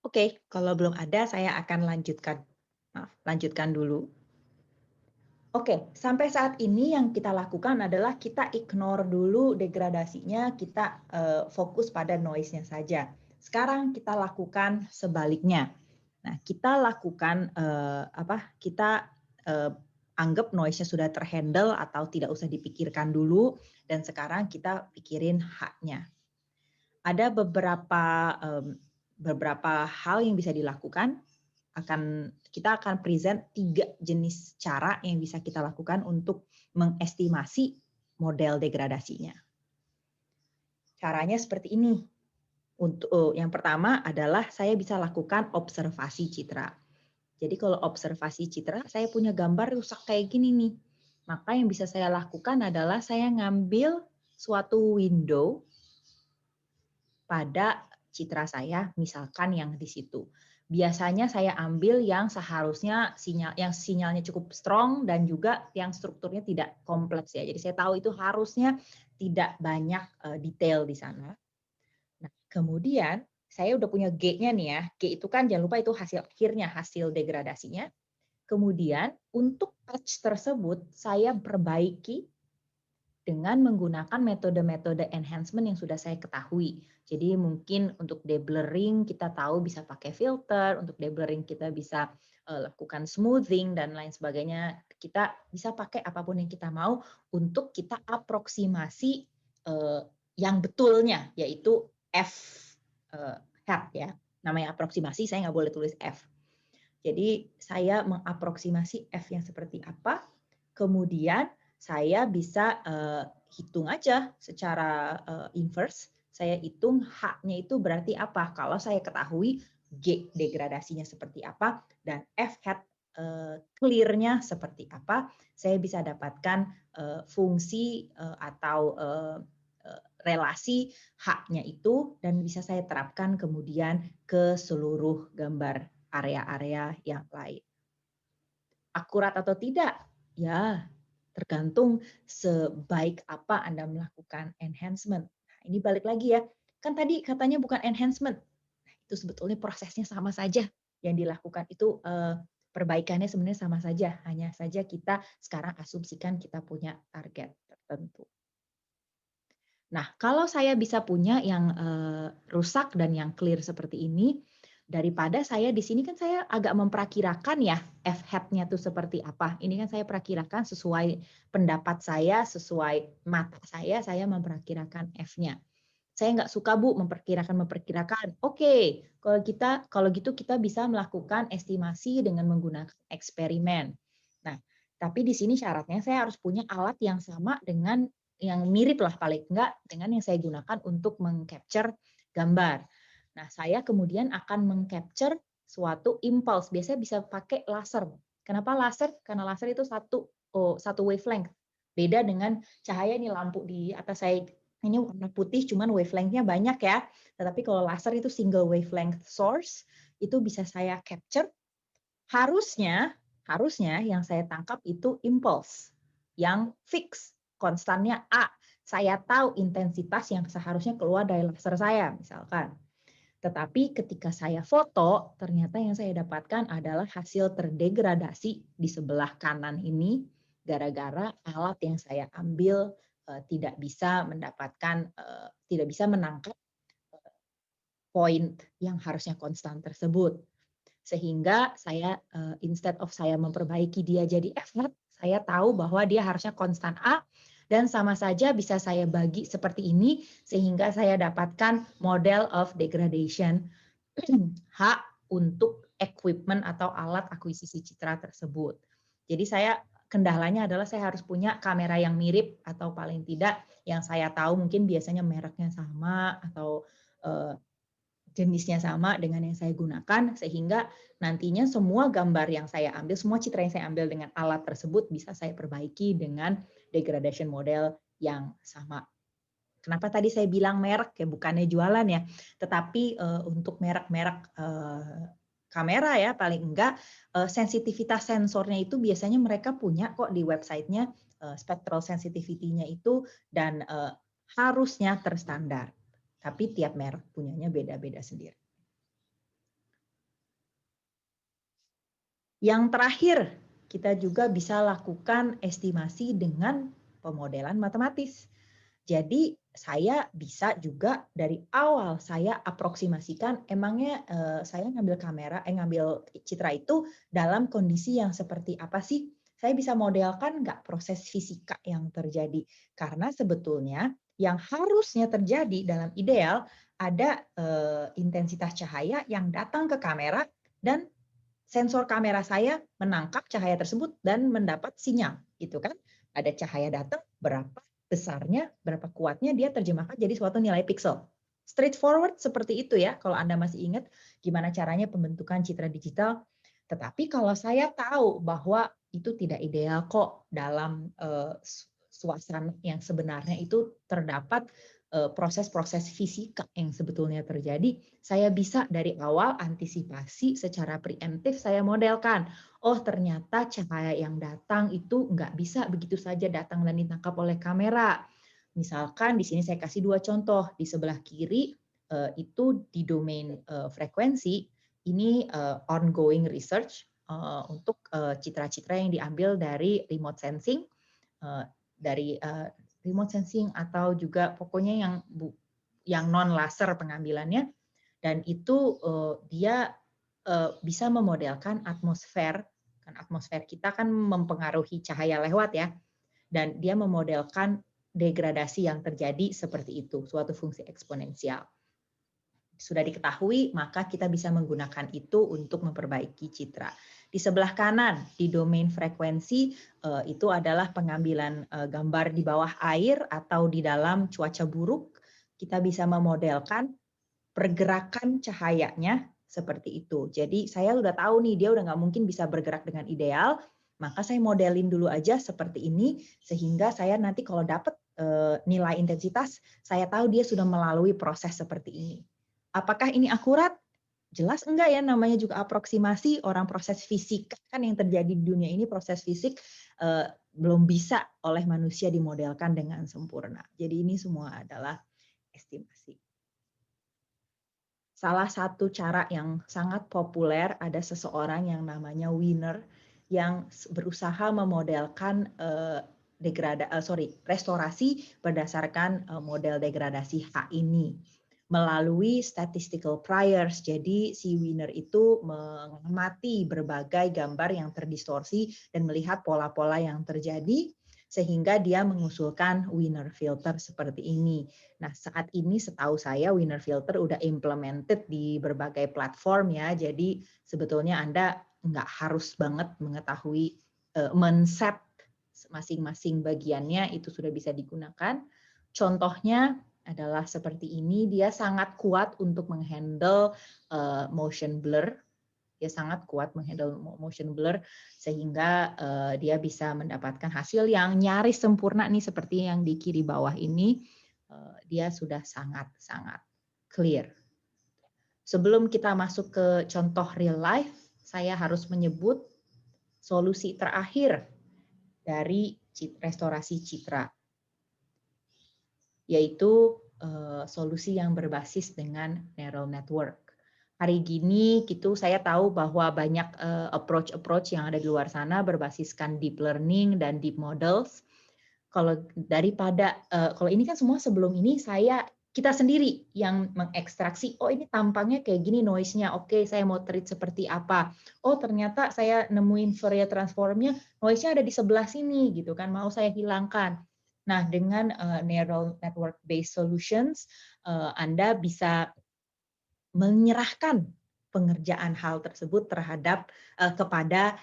Oke, kalau belum ada, saya akan lanjutkan. Maaf, lanjutkan dulu. Oke, sampai saat ini yang kita lakukan adalah kita ignore dulu degradasinya, kita fokus pada noise-nya saja. Sekarang kita lakukan sebaliknya. Nah, kita lakukan kita anggap noise-nya sudah terhandle atau tidak usah dipikirkan dulu, dan sekarang kita pikirin hak-nya. Ada beberapa hal yang bisa dilakukan. Kita akan present 3 jenis cara yang bisa kita lakukan untuk mengestimasi model degradasinya. Caranya seperti ini. Untuk yang pertama adalah saya bisa lakukan observasi citra. Jadi kalau observasi citra, saya punya gambar rusak kayak gini nih. Maka yang bisa saya lakukan adalah saya ngambil suatu window pada citra saya, misalkan yang di situ. Biasanya saya ambil yang seharusnya sinyalnya cukup strong dan juga yang strukturnya tidak kompleks ya. Jadi saya tahu itu harusnya tidak banyak detail di sana. Nah, kemudian saya udah punya G-nya nih ya. G itu kan jangan lupa itu hasil akhirnya, hasil degradasinya. Kemudian untuk patch tersebut saya perbaiki dengan menggunakan metode-metode enhancement yang sudah saya ketahui. Jadi mungkin untuk deblurring kita tahu bisa pakai filter, untuk deblurring kita bisa lakukan smoothing dan lain sebagainya. Kita bisa pakai apapun yang kita mau untuk kita aproksimasi yang betulnya, yaitu F hat ya. Namanya aproksimasi, saya nggak boleh tulis F. Jadi saya mengaproksimasi F yang seperti apa, kemudian saya bisa hitung aja secara inverse. Saya hitung H-nya itu berarti apa. Kalau saya ketahui G degradasinya seperti apa dan F hat clear-nya seperti apa, saya bisa dapatkan fungsi atau relasi H-nya itu dan bisa saya terapkan kemudian ke seluruh gambar area-area yang lain. Akurat atau tidak? Ya, tergantung sebaik apa Anda melakukan enhancement. Nah, ini balik lagi ya. Kan tadi katanya bukan enhancement. Nah, itu sebetulnya prosesnya sama saja. Yang dilakukan itu perbaikannya sebenarnya sama saja. Hanya saja kita sekarang asumsikan kita punya target tertentu. Nah, kalau saya bisa punya yang rusak dan yang clear seperti ini, daripada saya di sini kan saya agak memperkirakan ya F hat-nya itu seperti apa. Ini kan saya perakirakan sesuai pendapat saya, sesuai mata saya memperkirakan F-nya. Saya nggak suka Bu memperkirakan. Oke, kalau gitu kita bisa melakukan estimasi dengan menggunakan eksperimen. Nah, tapi di sini syaratnya saya harus punya alat yang sama dengan yang mirip lah paling enggak dengan yang saya gunakan untuk mengcapture gambar. Nah, saya kemudian akan mengcapture suatu impulse. Biasanya bisa pakai laser. Kenapa laser? Karena laser itu satu wavelength. Beda dengan cahaya ini lampu di atas saya ini warna putih, cuman wavelength-nya banyak ya. Tetapi kalau laser itu single wavelength source, itu bisa saya capture. Harusnya yang saya tangkap itu impulse yang fix, konstannya A. Saya tahu intensitas yang seharusnya keluar dari laser saya, misalkan. Tetapi ketika saya foto, ternyata yang saya dapatkan adalah hasil terdegradasi di sebelah kanan ini, gara-gara alat yang saya ambil tidak bisa menangkap poin yang harusnya konstan tersebut. Sehingga saya instead of saya memperbaiki dia jadi F hat, saya tahu bahwa dia harusnya konstan A dan sama saja bisa saya bagi seperti ini sehingga saya dapatkan model of degradation H untuk equipment atau alat akuisisi citra tersebut. Jadi kendalanya adalah saya harus punya kamera yang mirip atau paling tidak yang saya tahu mungkin biasanya mereknya sama atau jenisnya sama dengan yang saya gunakan sehingga nantinya semua gambar yang saya ambil, semua citra yang saya ambil dengan alat tersebut bisa saya perbaiki dengan degradation model yang sama. Kenapa tadi saya bilang merek ya, bukannya jualan ya, tetapi untuk merek-merek kamera ya paling enggak sensitivitas sensornya itu biasanya mereka punya kok di websitenya spectral sensitivity-nya itu dan harusnya terstandar. Tapi tiap merek punyanya beda-beda sendiri. Yang terakhir, kita juga bisa lakukan estimasi dengan pemodelan matematis. Jadi saya bisa juga dari awal saya aproksimasikan emangnya saya ngambil citra itu dalam kondisi yang seperti apa sih? Saya bisa modelkan nggak proses fisika yang terjadi? Karena sebetulnya yang harusnya terjadi dalam ideal ada intensitas cahaya yang datang ke kamera dan sensor kamera saya menangkap cahaya tersebut dan mendapat sinyal, gitu kan? Ada cahaya datang, berapa besarnya, berapa kuatnya dia terjemahkan jadi suatu nilai piksel. Straightforward seperti itu ya, kalau Anda masih ingat gimana caranya pembentukan citra digital. Tetapi kalau saya tahu bahwa itu tidak ideal kok dalam suasana yang sebenarnya itu terdapat proses-proses fisika yang sebetulnya terjadi, saya bisa dari awal antisipasi secara preemptif saya modelkan. Oh ternyata cahaya yang datang itu nggak bisa begitu saja datang dan ditangkap oleh kamera. Misalkan di sini saya kasih dua contoh. Di sebelah kiri itu di domain frekuensi, ini ongoing research untuk citra-citra yang diambil dari remote sensing, dari remote sensing atau juga pokoknya yang non laser pengambilannya, dan itu dia bisa memodelkan atmosfer. Kan atmosfer kita kan mempengaruhi cahaya lewat ya, dan dia memodelkan degradasi yang terjadi seperti itu, suatu fungsi eksponensial. Sudah diketahui, maka kita bisa menggunakan itu untuk memperbaiki citra. Di sebelah kanan, di domain frekuensi, itu adalah pengambilan gambar di bawah air atau di dalam cuaca buruk. Kita bisa memodelkan pergerakan cahayanya seperti itu. Jadi saya udah tahu nih, dia udah nggak mungkin bisa bergerak dengan ideal, maka saya modelin dulu aja seperti ini, sehingga saya nanti kalau dapat nilai intensitas, saya tahu dia sudah melalui proses seperti ini. Apakah ini akurat? Jelas enggak ya, namanya juga aproksimasi, orang proses fisik kan yang terjadi di dunia ini, proses fisik belum bisa oleh manusia dimodelkan dengan sempurna. Jadi ini semua adalah estimasi. Salah satu cara yang sangat populer, ada seseorang yang namanya Wiener yang berusaha memodelkan restorasi berdasarkan model degradasi H ini melalui statistical priors. Jadi si Wiener itu mengamati berbagai gambar yang terdistorsi dan melihat pola-pola yang terjadi sehingga dia mengusulkan Wiener filter seperti ini. Nah, saat ini setahu saya Wiener filter udah implemented di berbagai platform ya. Jadi sebetulnya Anda nggak harus banget mengetahui men-set masing-masing bagiannya, itu sudah bisa digunakan. Contohnya adalah seperti ini, dia sangat kuat untuk menghandle motion blur. Dia sangat kuat menghandle motion blur sehingga dia bisa mendapatkan hasil yang nyaris sempurna nih seperti yang di kiri bawah ini. Dia sudah sangat-sangat clear. Sebelum kita masuk ke contoh real life, saya harus menyebut solusi terakhir dari restorasi citra, yaitu solusi yang berbasis dengan neural network. Hari gini gitu saya tahu bahwa banyak approach yang ada di luar sana berbasiskan deep learning dan deep models. Kalau ini kan semua sebelum ini kita sendiri yang mengekstraksi, oh ini tampangnya kayak gini noise-nya, oke saya mau treat seperti apa, oh ternyata saya nemuin Fourier transform-nya, noise-nya ada di sebelah sini gitu kan, mau saya hilangkan. Nah dengan neural network based solutions, Anda bisa menyerahkan pengerjaan hal tersebut kepada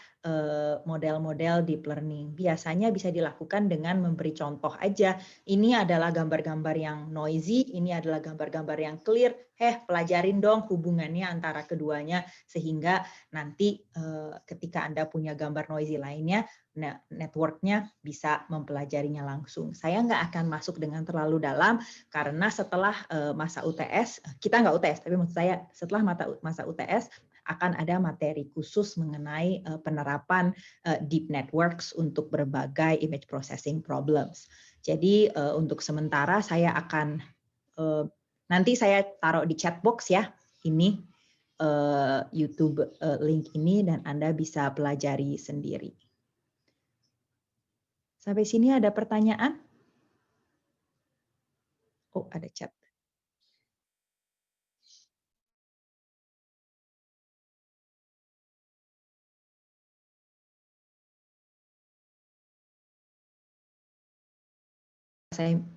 model-model deep learning. Biasanya bisa dilakukan dengan memberi contoh aja. Ini adalah gambar-gambar yang noisy, ini adalah gambar-gambar yang clear. Pelajarin dong hubungannya antara keduanya sehingga nanti ketika Anda punya gambar noisy lainnya, network-nya bisa mempelajarinya langsung. Saya nggak akan masuk dengan terlalu dalam karena setelah masa UTS, kita nggak UTS, tapi maksud saya setelah masa UTS akan ada materi khusus mengenai penerapan deep networks untuk berbagai image processing problems. Jadi untuk sementara saya akan nanti saya taruh di chat box ya, ini YouTube link ini dan Anda bisa pelajari sendiri. Sampai sini ada pertanyaan? Oh, ada chat.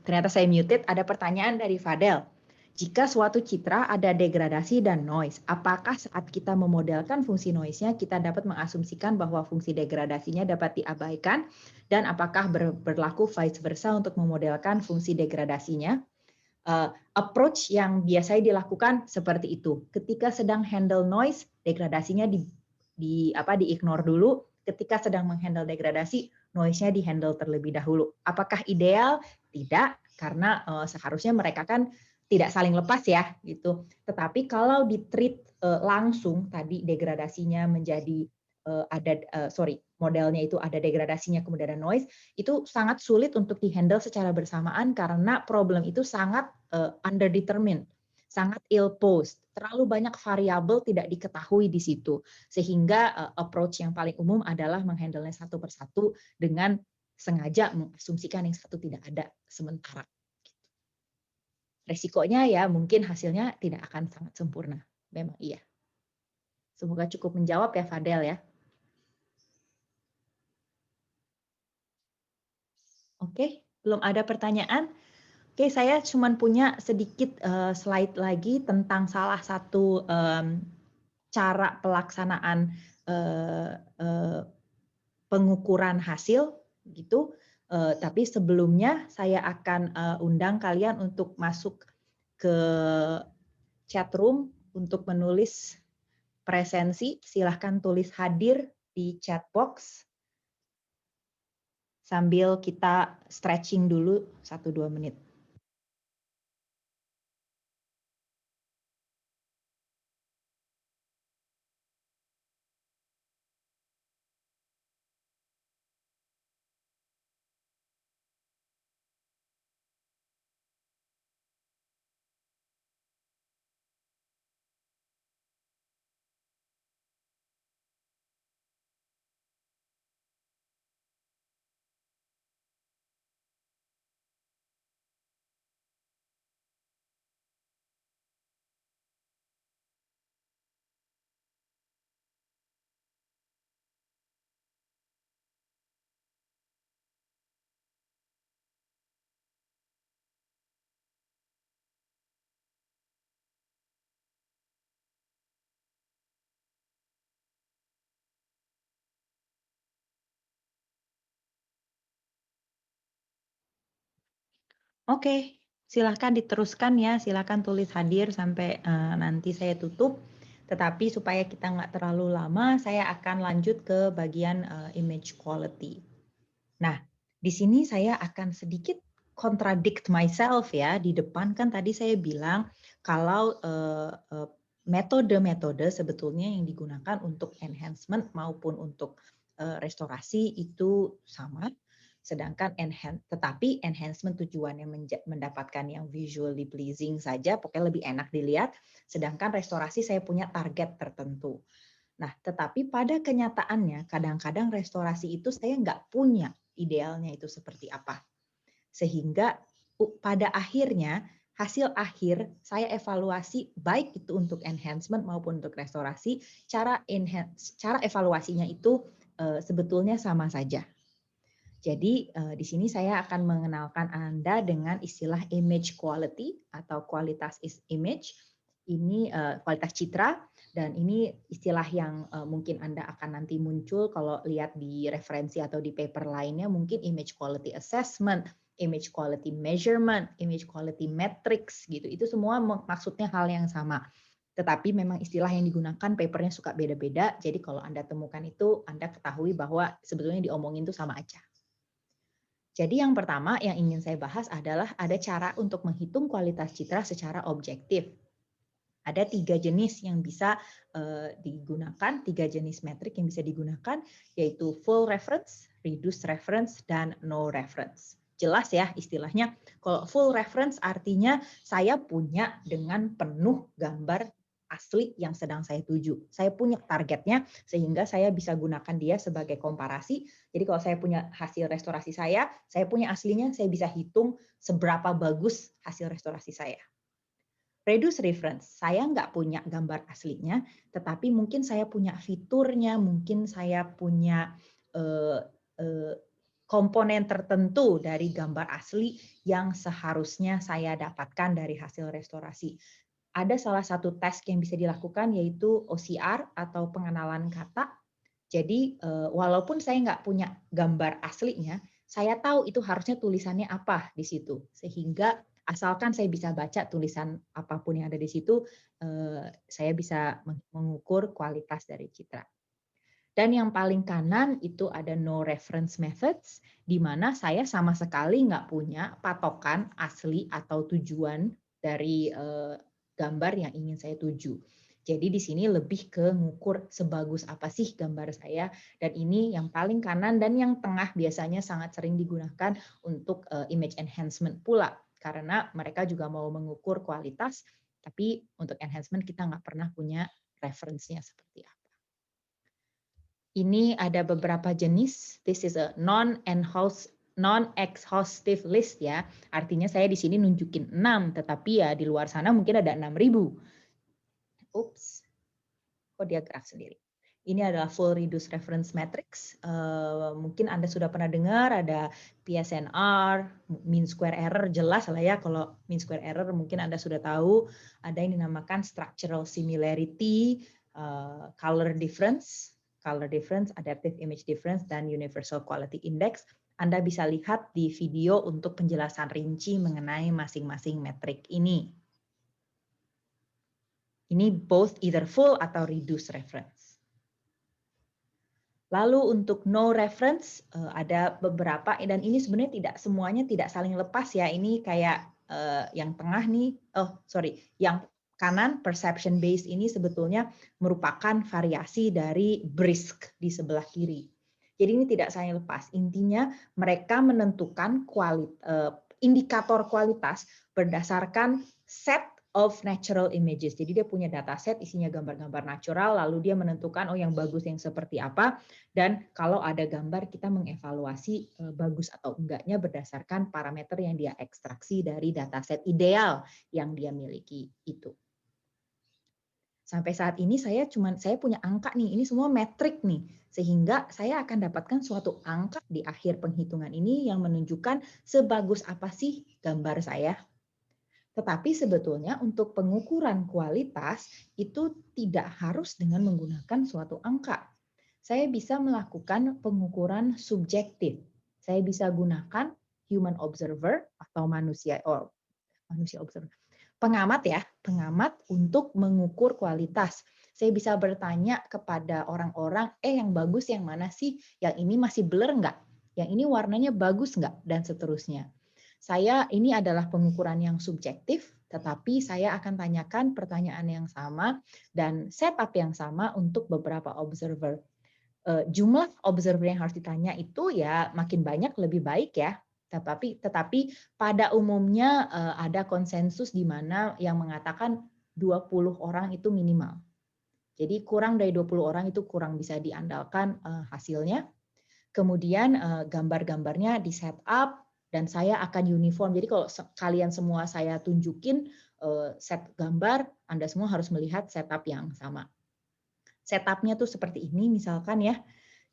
Ternyata saya muted, ada pertanyaan dari Fadel. Jika suatu citra ada degradasi dan noise, apakah saat kita memodelkan fungsi noise-nya, kita dapat mengasumsikan bahwa fungsi degradasinya dapat diabaikan, dan apakah berlaku vice versa untuk memodelkan fungsi degradasinya? Approach yang biasanya dilakukan seperti itu. Ketika sedang handle noise, degradasinya di-ignore dulu. Ketika sedang menghandle degradasi, noise-nya di-handle terlebih dahulu. Apakah ideal? Tidak, karena seharusnya mereka kan tidak saling lepas ya, gitu. Tetapi kalau di-treat langsung, tadi degradasinya menjadi modelnya itu ada degradasinya kemudian ada noise, itu sangat sulit untuk di-handle secara bersamaan karena problem itu sangat underdetermined, sangat ill-posed. Terlalu banyak variabel tidak diketahui di situ. Sehingga approach yang paling umum adalah menghandle-nya satu persatu dengan sengaja mengasumsikan yang satu tidak ada sementara. Resikonya ya mungkin hasilnya tidak akan sangat sempurna. Memang iya. Semoga cukup menjawab ya Fadel ya. Oke, belum ada pertanyaan. Oke, saya cuma punya sedikit slide lagi tentang salah satu cara pelaksanaan pengukuran hasil gitu. Tapi sebelumnya saya akan undang kalian untuk masuk ke chat room untuk menulis presensi. Silahkan tulis hadir di chat box sambil kita stretching dulu 1-2 menit. Oke, silahkan diteruskan ya, silahkan tulis hadir sampai nanti saya tutup. Tetapi supaya kita nggak terlalu lama, saya akan lanjut ke bagian image quality. Nah, di sini saya akan sedikit contradict myself ya. Di depan kan tadi saya bilang kalau metode-metode sebetulnya yang digunakan untuk enhancement maupun untuk restorasi itu sama. Sedangkan tetapi enhancement tujuannya mendapatkan yang visually pleasing saja, pokoknya lebih enak dilihat. Sedangkan restorasi saya punya target tertentu. Nah, tetapi pada kenyataannya kadang-kadang restorasi itu saya nggak punya idealnya itu seperti apa. Sehingga pada akhirnya hasil akhir saya evaluasi baik itu untuk enhancement maupun untuk restorasi, cara evaluasinya itu sebetulnya sama saja. Jadi di sini saya akan mengenalkan Anda dengan istilah image quality atau kualitas image. Ini kualitas citra dan ini istilah yang mungkin Anda akan nanti muncul kalau lihat di referensi atau di paper lainnya, mungkin image quality assessment, image quality measurement, image quality metrics gitu. Itu semua maksudnya hal yang sama. Tetapi memang istilah yang digunakan papernya suka beda-beda. Jadi kalau Anda temukan itu, Anda ketahui bahwa sebetulnya diomongin itu sama aja. Jadi yang pertama yang ingin saya bahas adalah ada cara untuk menghitung kualitas citra secara objektif. Ada 3 jenis yang bisa digunakan, 3 jenis metrik yang bisa digunakan, yaitu full reference, reduced reference, dan no reference. Jelas ya istilahnya, kalau full reference artinya saya punya dengan penuh gambar asli yang sedang saya tuju. Saya punya targetnya sehingga saya bisa gunakan dia sebagai komparasi. Jadi kalau saya punya hasil restorasi saya punya aslinya, saya bisa hitung seberapa bagus hasil restorasi saya. Reduce reference, saya nggak punya gambar aslinya, tetapi mungkin saya punya fiturnya, mungkin saya punya komponen tertentu dari gambar asli yang seharusnya saya dapatkan dari hasil restorasi. Ada salah satu tes yang bisa dilakukan yaitu OCR atau pengenalan kata. Jadi walaupun saya nggak punya gambar aslinya, saya tahu itu harusnya tulisannya apa di situ. Sehingga asalkan saya bisa baca tulisan apapun yang ada di situ, saya bisa mengukur kualitas dari citra. Dan yang paling kanan itu ada no reference methods, di mana saya sama sekali nggak punya patokan asli atau tujuan dari gambar yang ingin saya tuju. Jadi di sini lebih ke ngukur sebagus apa sih gambar saya, dan ini yang paling kanan dan yang tengah biasanya sangat sering digunakan untuk image enhancement pula, karena mereka juga mau mengukur kualitas, tapi untuk enhancement kita nggak pernah punya reference-nya seperti apa. Ini ada beberapa jenis. This is a non-exhaustive list ya. Artinya saya di sini nunjukin 6, tetapi ya di luar sana mungkin ada 6.000. Ups, kok dia gerak sendiri. Ini adalah full reduced reference matrix. Mungkin Anda sudah pernah dengar ada PSNR, mean square error, jelas lah ya kalau mean square error mungkin Anda sudah tahu. Ada yang dinamakan structural similarity, color difference. color difference, adaptive image difference, dan universal quality index. Anda bisa lihat di video untuk penjelasan rinci mengenai masing-masing metrik ini. Ini both either full atau reduced reference. Lalu untuk no reference ada beberapa, dan ini sebenarnya tidak semuanya tidak saling lepas ya. Ini kayak yang tengah nih, yang kanan perception based ini sebetulnya merupakan variasi dari brisk di sebelah kiri. Jadi ini tidak saling lepas. Intinya mereka menentukan indikator kualitas berdasarkan set of natural images. Jadi dia punya dataset isinya gambar-gambar natural, lalu dia menentukan yang bagus yang seperti apa, dan kalau ada gambar kita mengevaluasi bagus atau enggaknya berdasarkan parameter yang dia ekstraksi dari dataset ideal yang dia miliki itu. Sampai saat ini saya punya angka nih, ini semua metrik nih, sehingga saya akan dapatkan suatu angka di akhir penghitungan ini yang menunjukkan sebagus apa sih gambar saya. Tetapi sebetulnya untuk pengukuran kualitas itu tidak harus dengan menggunakan suatu angka. Saya bisa melakukan pengukuran subjektif. Saya bisa gunakan human observer atau manusia observer. Pengamat untuk mengukur kualitas. Saya bisa bertanya kepada orang-orang, yang bagus yang mana sih? Yang ini masih blur nggak? Yang ini warnanya bagus nggak? Dan seterusnya. Ini adalah pengukuran yang subjektif, tetapi saya akan tanyakan pertanyaan yang sama dan setup yang sama untuk beberapa observer. Jumlah observer yang harus ditanya itu ya makin banyak lebih baik ya. Tetapi pada umumnya ada konsensus di mana yang mengatakan 20 orang itu minimal. Jadi kurang dari 20 orang itu kurang bisa diandalkan hasilnya. Kemudian gambar-gambarnya di setup dan saya akan uniform. Jadi kalau kalian semua saya tunjukin set gambar, Anda semua harus melihat setup yang sama. Setupnya tuh seperti ini misalkan ya.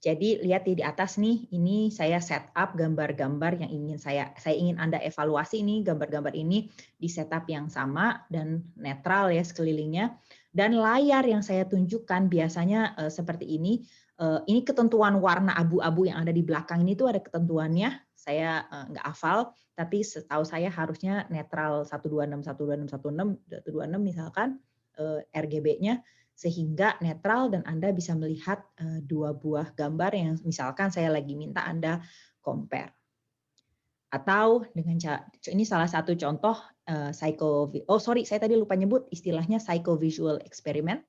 Jadi lihat di atas nih, ini saya setup gambar-gambar yang ingin saya ingin Anda evaluasi ini, gambar-gambar ini di setup yang sama dan netral ya sekelilingnya. Dan layar yang saya tunjukkan biasanya seperti ini. Ini ketentuan warna abu-abu yang ada di belakang ini tuh ada ketentuannya. Saya nggak hafal, tapi setahu saya harusnya netral 126, 126, 126 misalkan RGB-nya. Sehingga netral dan Anda bisa melihat dua buah gambar yang misalkan saya lagi minta Anda compare. Atau dengan ini salah satu contoh saya tadi lupa nyebut istilahnya psychovisual experiment.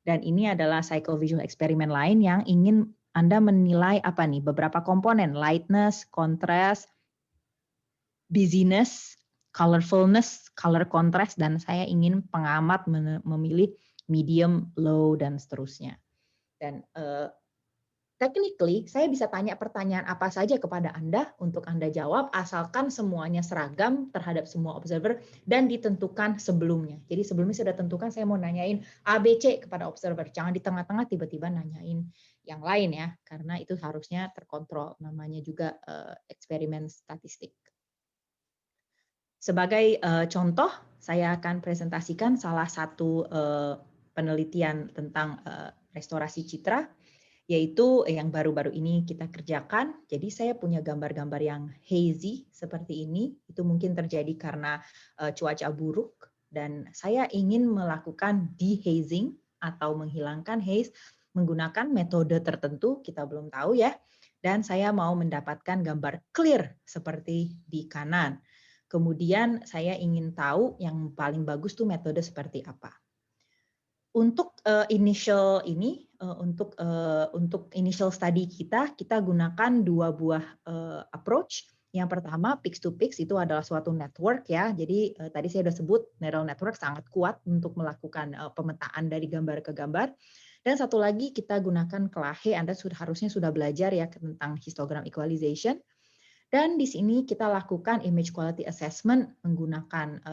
Dan ini adalah psychovisual experiment lain yang ingin Anda menilai beberapa komponen, lightness, contrast, busyness, colorfulness, color contrast, dan saya ingin pengamat memilih medium, low, dan seterusnya. Dan technically, saya bisa tanya pertanyaan apa saja kepada Anda untuk Anda jawab, asalkan semuanya seragam terhadap semua observer dan ditentukan sebelumnya. Jadi sebelumnya sudah tentukan saya mau nanyain ABC kepada observer. Jangan di tengah-tengah tiba-tiba nanyain yang lain ya, karena itu harusnya terkontrol. Namanya juga eksperimen statistik. Sebagai contoh, saya akan presentasikan salah satu penelitian tentang restorasi citra, yaitu yang baru-baru ini kita kerjakan. Jadi saya punya gambar-gambar yang hazy seperti ini, itu mungkin terjadi karena cuaca buruk, dan saya ingin melakukan dehazing atau menghilangkan haze menggunakan metode tertentu, kita belum tahu ya, dan saya mau mendapatkan gambar clear seperti di kanan. Kemudian saya ingin tahu yang paling bagus tuh metode seperti apa. Untuk initial ini, untuk initial study kita gunakan dua buah approach. Yang pertama, pix to pix itu adalah suatu network ya. Jadi tadi saya sudah sebut neural network sangat kuat untuk melakukan pemetaan dari gambar ke gambar. Dan satu lagi kita gunakan Kelahe. Anda harusnya sudah belajar ya tentang histogram equalization. Dan di sini kita lakukan image quality assessment menggunakan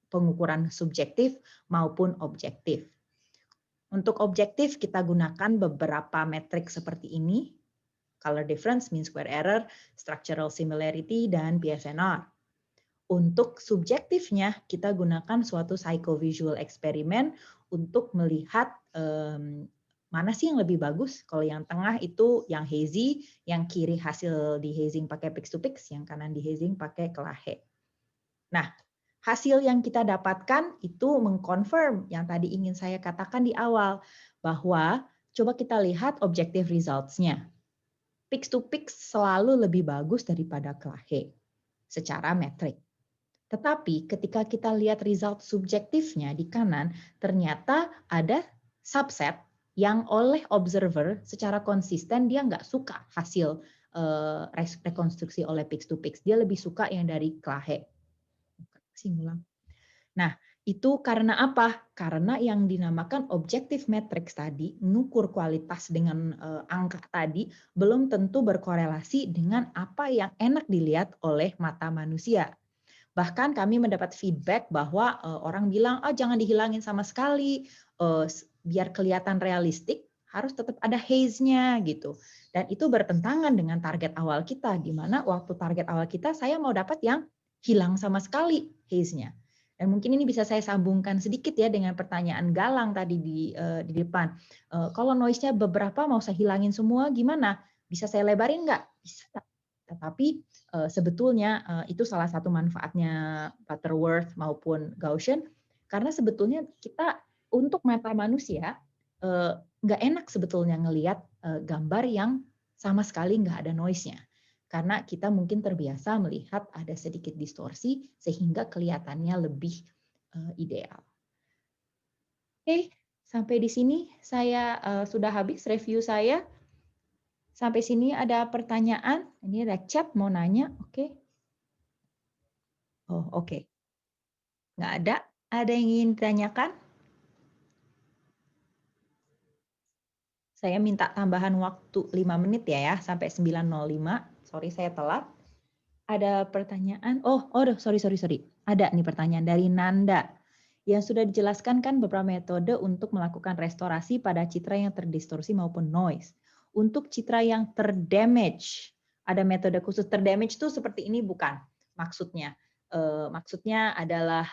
pengukuran subjektif maupun objektif. Untuk objektif kita gunakan beberapa metrik seperti ini, color difference, mean square error, structural similarity, dan PSNR. Untuk subjektifnya kita gunakan suatu psychovisual experiment untuk melihat mana sih yang lebih bagus? Kalau yang tengah itu yang hazy, yang kiri hasil di hazing pakai pix to pix, yang kanan di hazing pakai kelahe. Nah, hasil yang kita dapatkan itu mengconfirm yang tadi ingin saya katakan di awal, bahwa coba kita lihat objective results-nya. Pix to pix selalu lebih bagus daripada kelahe secara metrik. Tetapi ketika kita lihat result subjektifnya di kanan, ternyata ada subset yang oleh observer secara konsisten dia nggak suka hasil rekonstruksi oleh pix to pix. Dia lebih suka yang dari kelahe. Nah, itu karena apa? Karena yang dinamakan objective metrics tadi, mengukur kualitas dengan angka tadi, belum tentu berkorelasi dengan apa yang enak dilihat oleh mata manusia. Bahkan kami mendapat feedback bahwa orang bilang, oh jangan dihilangin sama sekali, biar kelihatan realistik, harus tetap ada haze-nya gitu. Dan itu bertentangan dengan target awal kita, di mana waktu target awal kita, saya mau dapat yang hilang sama sekali haze-nya. Dan mungkin ini bisa saya sambungkan sedikit ya dengan pertanyaan Galang tadi di depan. Kalau noise-nya beberapa mau saya hilangin semua, gimana? Bisa saya lebarin nggak? Bisa. Tetapi sebetulnya itu salah satu manfaatnya Butterworth maupun Gaussian, karena sebetulnya kita untuk mata manusia nggak enak sebetulnya ngelihat gambar yang sama sekali nggak ada noise-nya. Karena kita mungkin terbiasa melihat ada sedikit distorsi sehingga kelihatannya lebih ideal. Oke, sampai di sini saya sudah habis review saya. Sampai sini ada pertanyaan. Ini ada chat mau nanya. Oke. Oh, oke. Nggak ada. Ada yang ingin ditanyakan? Saya minta tambahan waktu 5 menit ya, sampai 9.05. Sorry saya telat. Ada pertanyaan. Oh, sorry. Ada nih pertanyaan dari Nanda. Yang sudah dijelaskan kan beberapa metode untuk melakukan restorasi pada citra yang terdistorsi maupun noise. Untuk citra yang terdamage, ada metode khusus. Terdamage itu seperti ini bukan maksudnya. Maksudnya adalah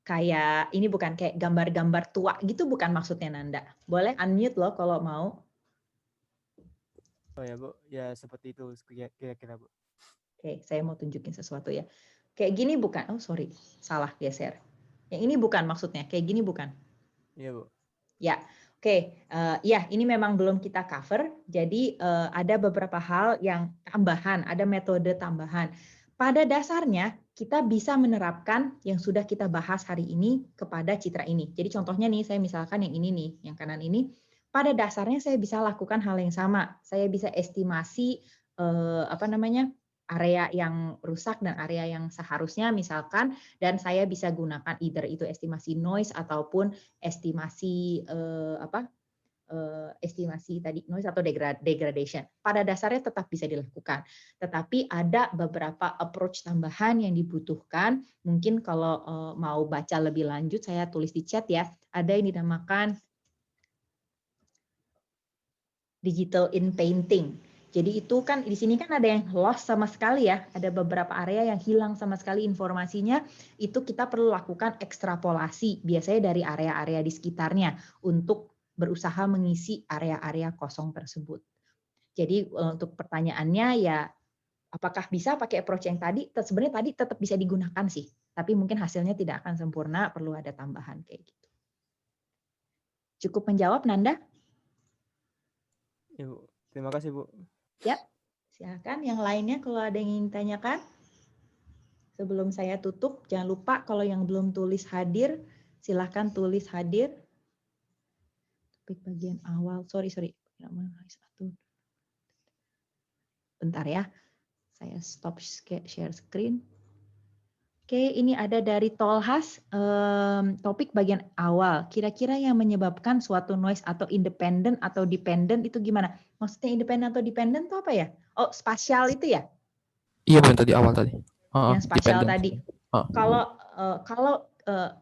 kayak ini bukan kayak gambar-gambar tua gitu, bukan maksudnya Nanda. Boleh unmute loh kalau mau. Oh ya Bu, ya seperti itu kira-kira Bu. Oke, saya mau tunjukin sesuatu ya. Kayak gini bukan? Oh sorry, salah geser. Yang ini bukan maksudnya, kayak gini bukan? Iya Bu. Ya, oke. Ya, ini memang belum kita cover. Jadi ada beberapa hal yang tambahan, ada metode tambahan. Pada dasarnya kita bisa menerapkan yang sudah kita bahas hari ini kepada citra ini. Jadi contohnya nih, saya misalkan yang ini nih, yang kanan ini. Pada dasarnya saya bisa lakukan hal yang sama. Saya bisa estimasi area yang rusak dan area yang seharusnya misalkan, dan saya bisa gunakan either itu estimasi noise ataupun estimasi estimasi tadi noise atau degradation. Pada dasarnya tetap bisa dilakukan, tetapi ada beberapa approach tambahan yang dibutuhkan. Mungkin kalau mau baca lebih lanjut saya tulis di chat ya. Ada yang dinamakan digital in painting. Jadi itu kan di sini kan ada yang lost sama sekali ya, ada beberapa area yang hilang sama sekali informasinya. Itu kita perlu lakukan ekstrapolasi biasanya dari area-area di sekitarnya untuk berusaha mengisi area-area kosong tersebut. Jadi untuk pertanyaannya ya, apakah bisa pakai approach yang tadi? Sebenarnya tadi tetap bisa digunakan sih, tapi mungkin hasilnya tidak akan sempurna, perlu ada tambahan kayak gitu. Cukup menjawab, Nanda? Ya Bu. Terima kasih Bu. Yap, silakan. Yang lainnya kalau ada yang ingin tanyakan. Sebelum saya tutup, jangan lupa kalau yang belum tulis hadir, silakan tulis hadir. Topik bagian awal, sorry. Bentar ya, saya stop share screen. Oke, ini ada dari Tolhas, topik bagian awal. Kira-kira yang menyebabkan suatu noise atau independen atau dependent itu gimana? Maksudnya independen atau dependent itu apa ya? Oh, spasial itu ya? Iya benar tadi awal tadi. Yang spasial Dependent. tadi. Kalau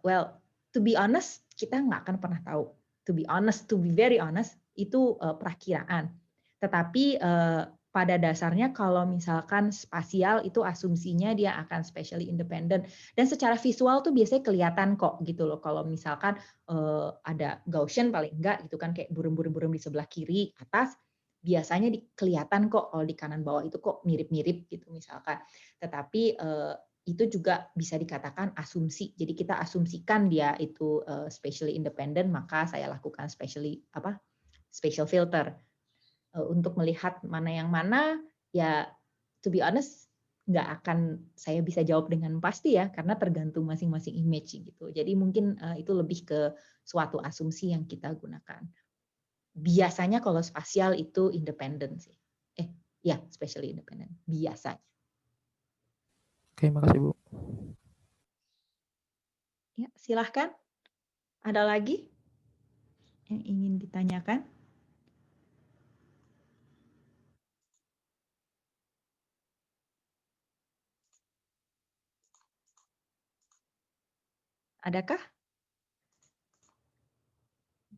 well, to be honest, kita nggak akan pernah tahu. To be very honest, itu perakiraan. Tetapi pada dasarnya kalau misalkan spasial itu asumsinya dia akan spatially independent, dan secara visual tuh biasanya kelihatan kok gitu loh kalau misalkan ada Gaussian paling enggak gitu kan, kayak burung-burung di sebelah kiri atas biasanya kelihatan kok kalau di kanan bawah itu kok mirip-mirip gitu misalkan. Tetapi itu juga bisa dikatakan asumsi. Jadi kita asumsikan dia itu spatially independent, maka saya lakukan spatial filter. Untuk melihat mana yang mana, ya to be honest nggak akan saya bisa jawab dengan pasti ya, karena tergantung masing-masing image gitu. Jadi mungkin itu lebih ke suatu asumsi yang kita gunakan. Biasanya kalau spasial itu independen sih. Ya, spatially independent biasanya. Oke, makasih Bu. Ya, silahkan. Ada lagi yang ingin ditanyakan? Adakah?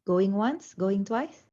Going once, going twice?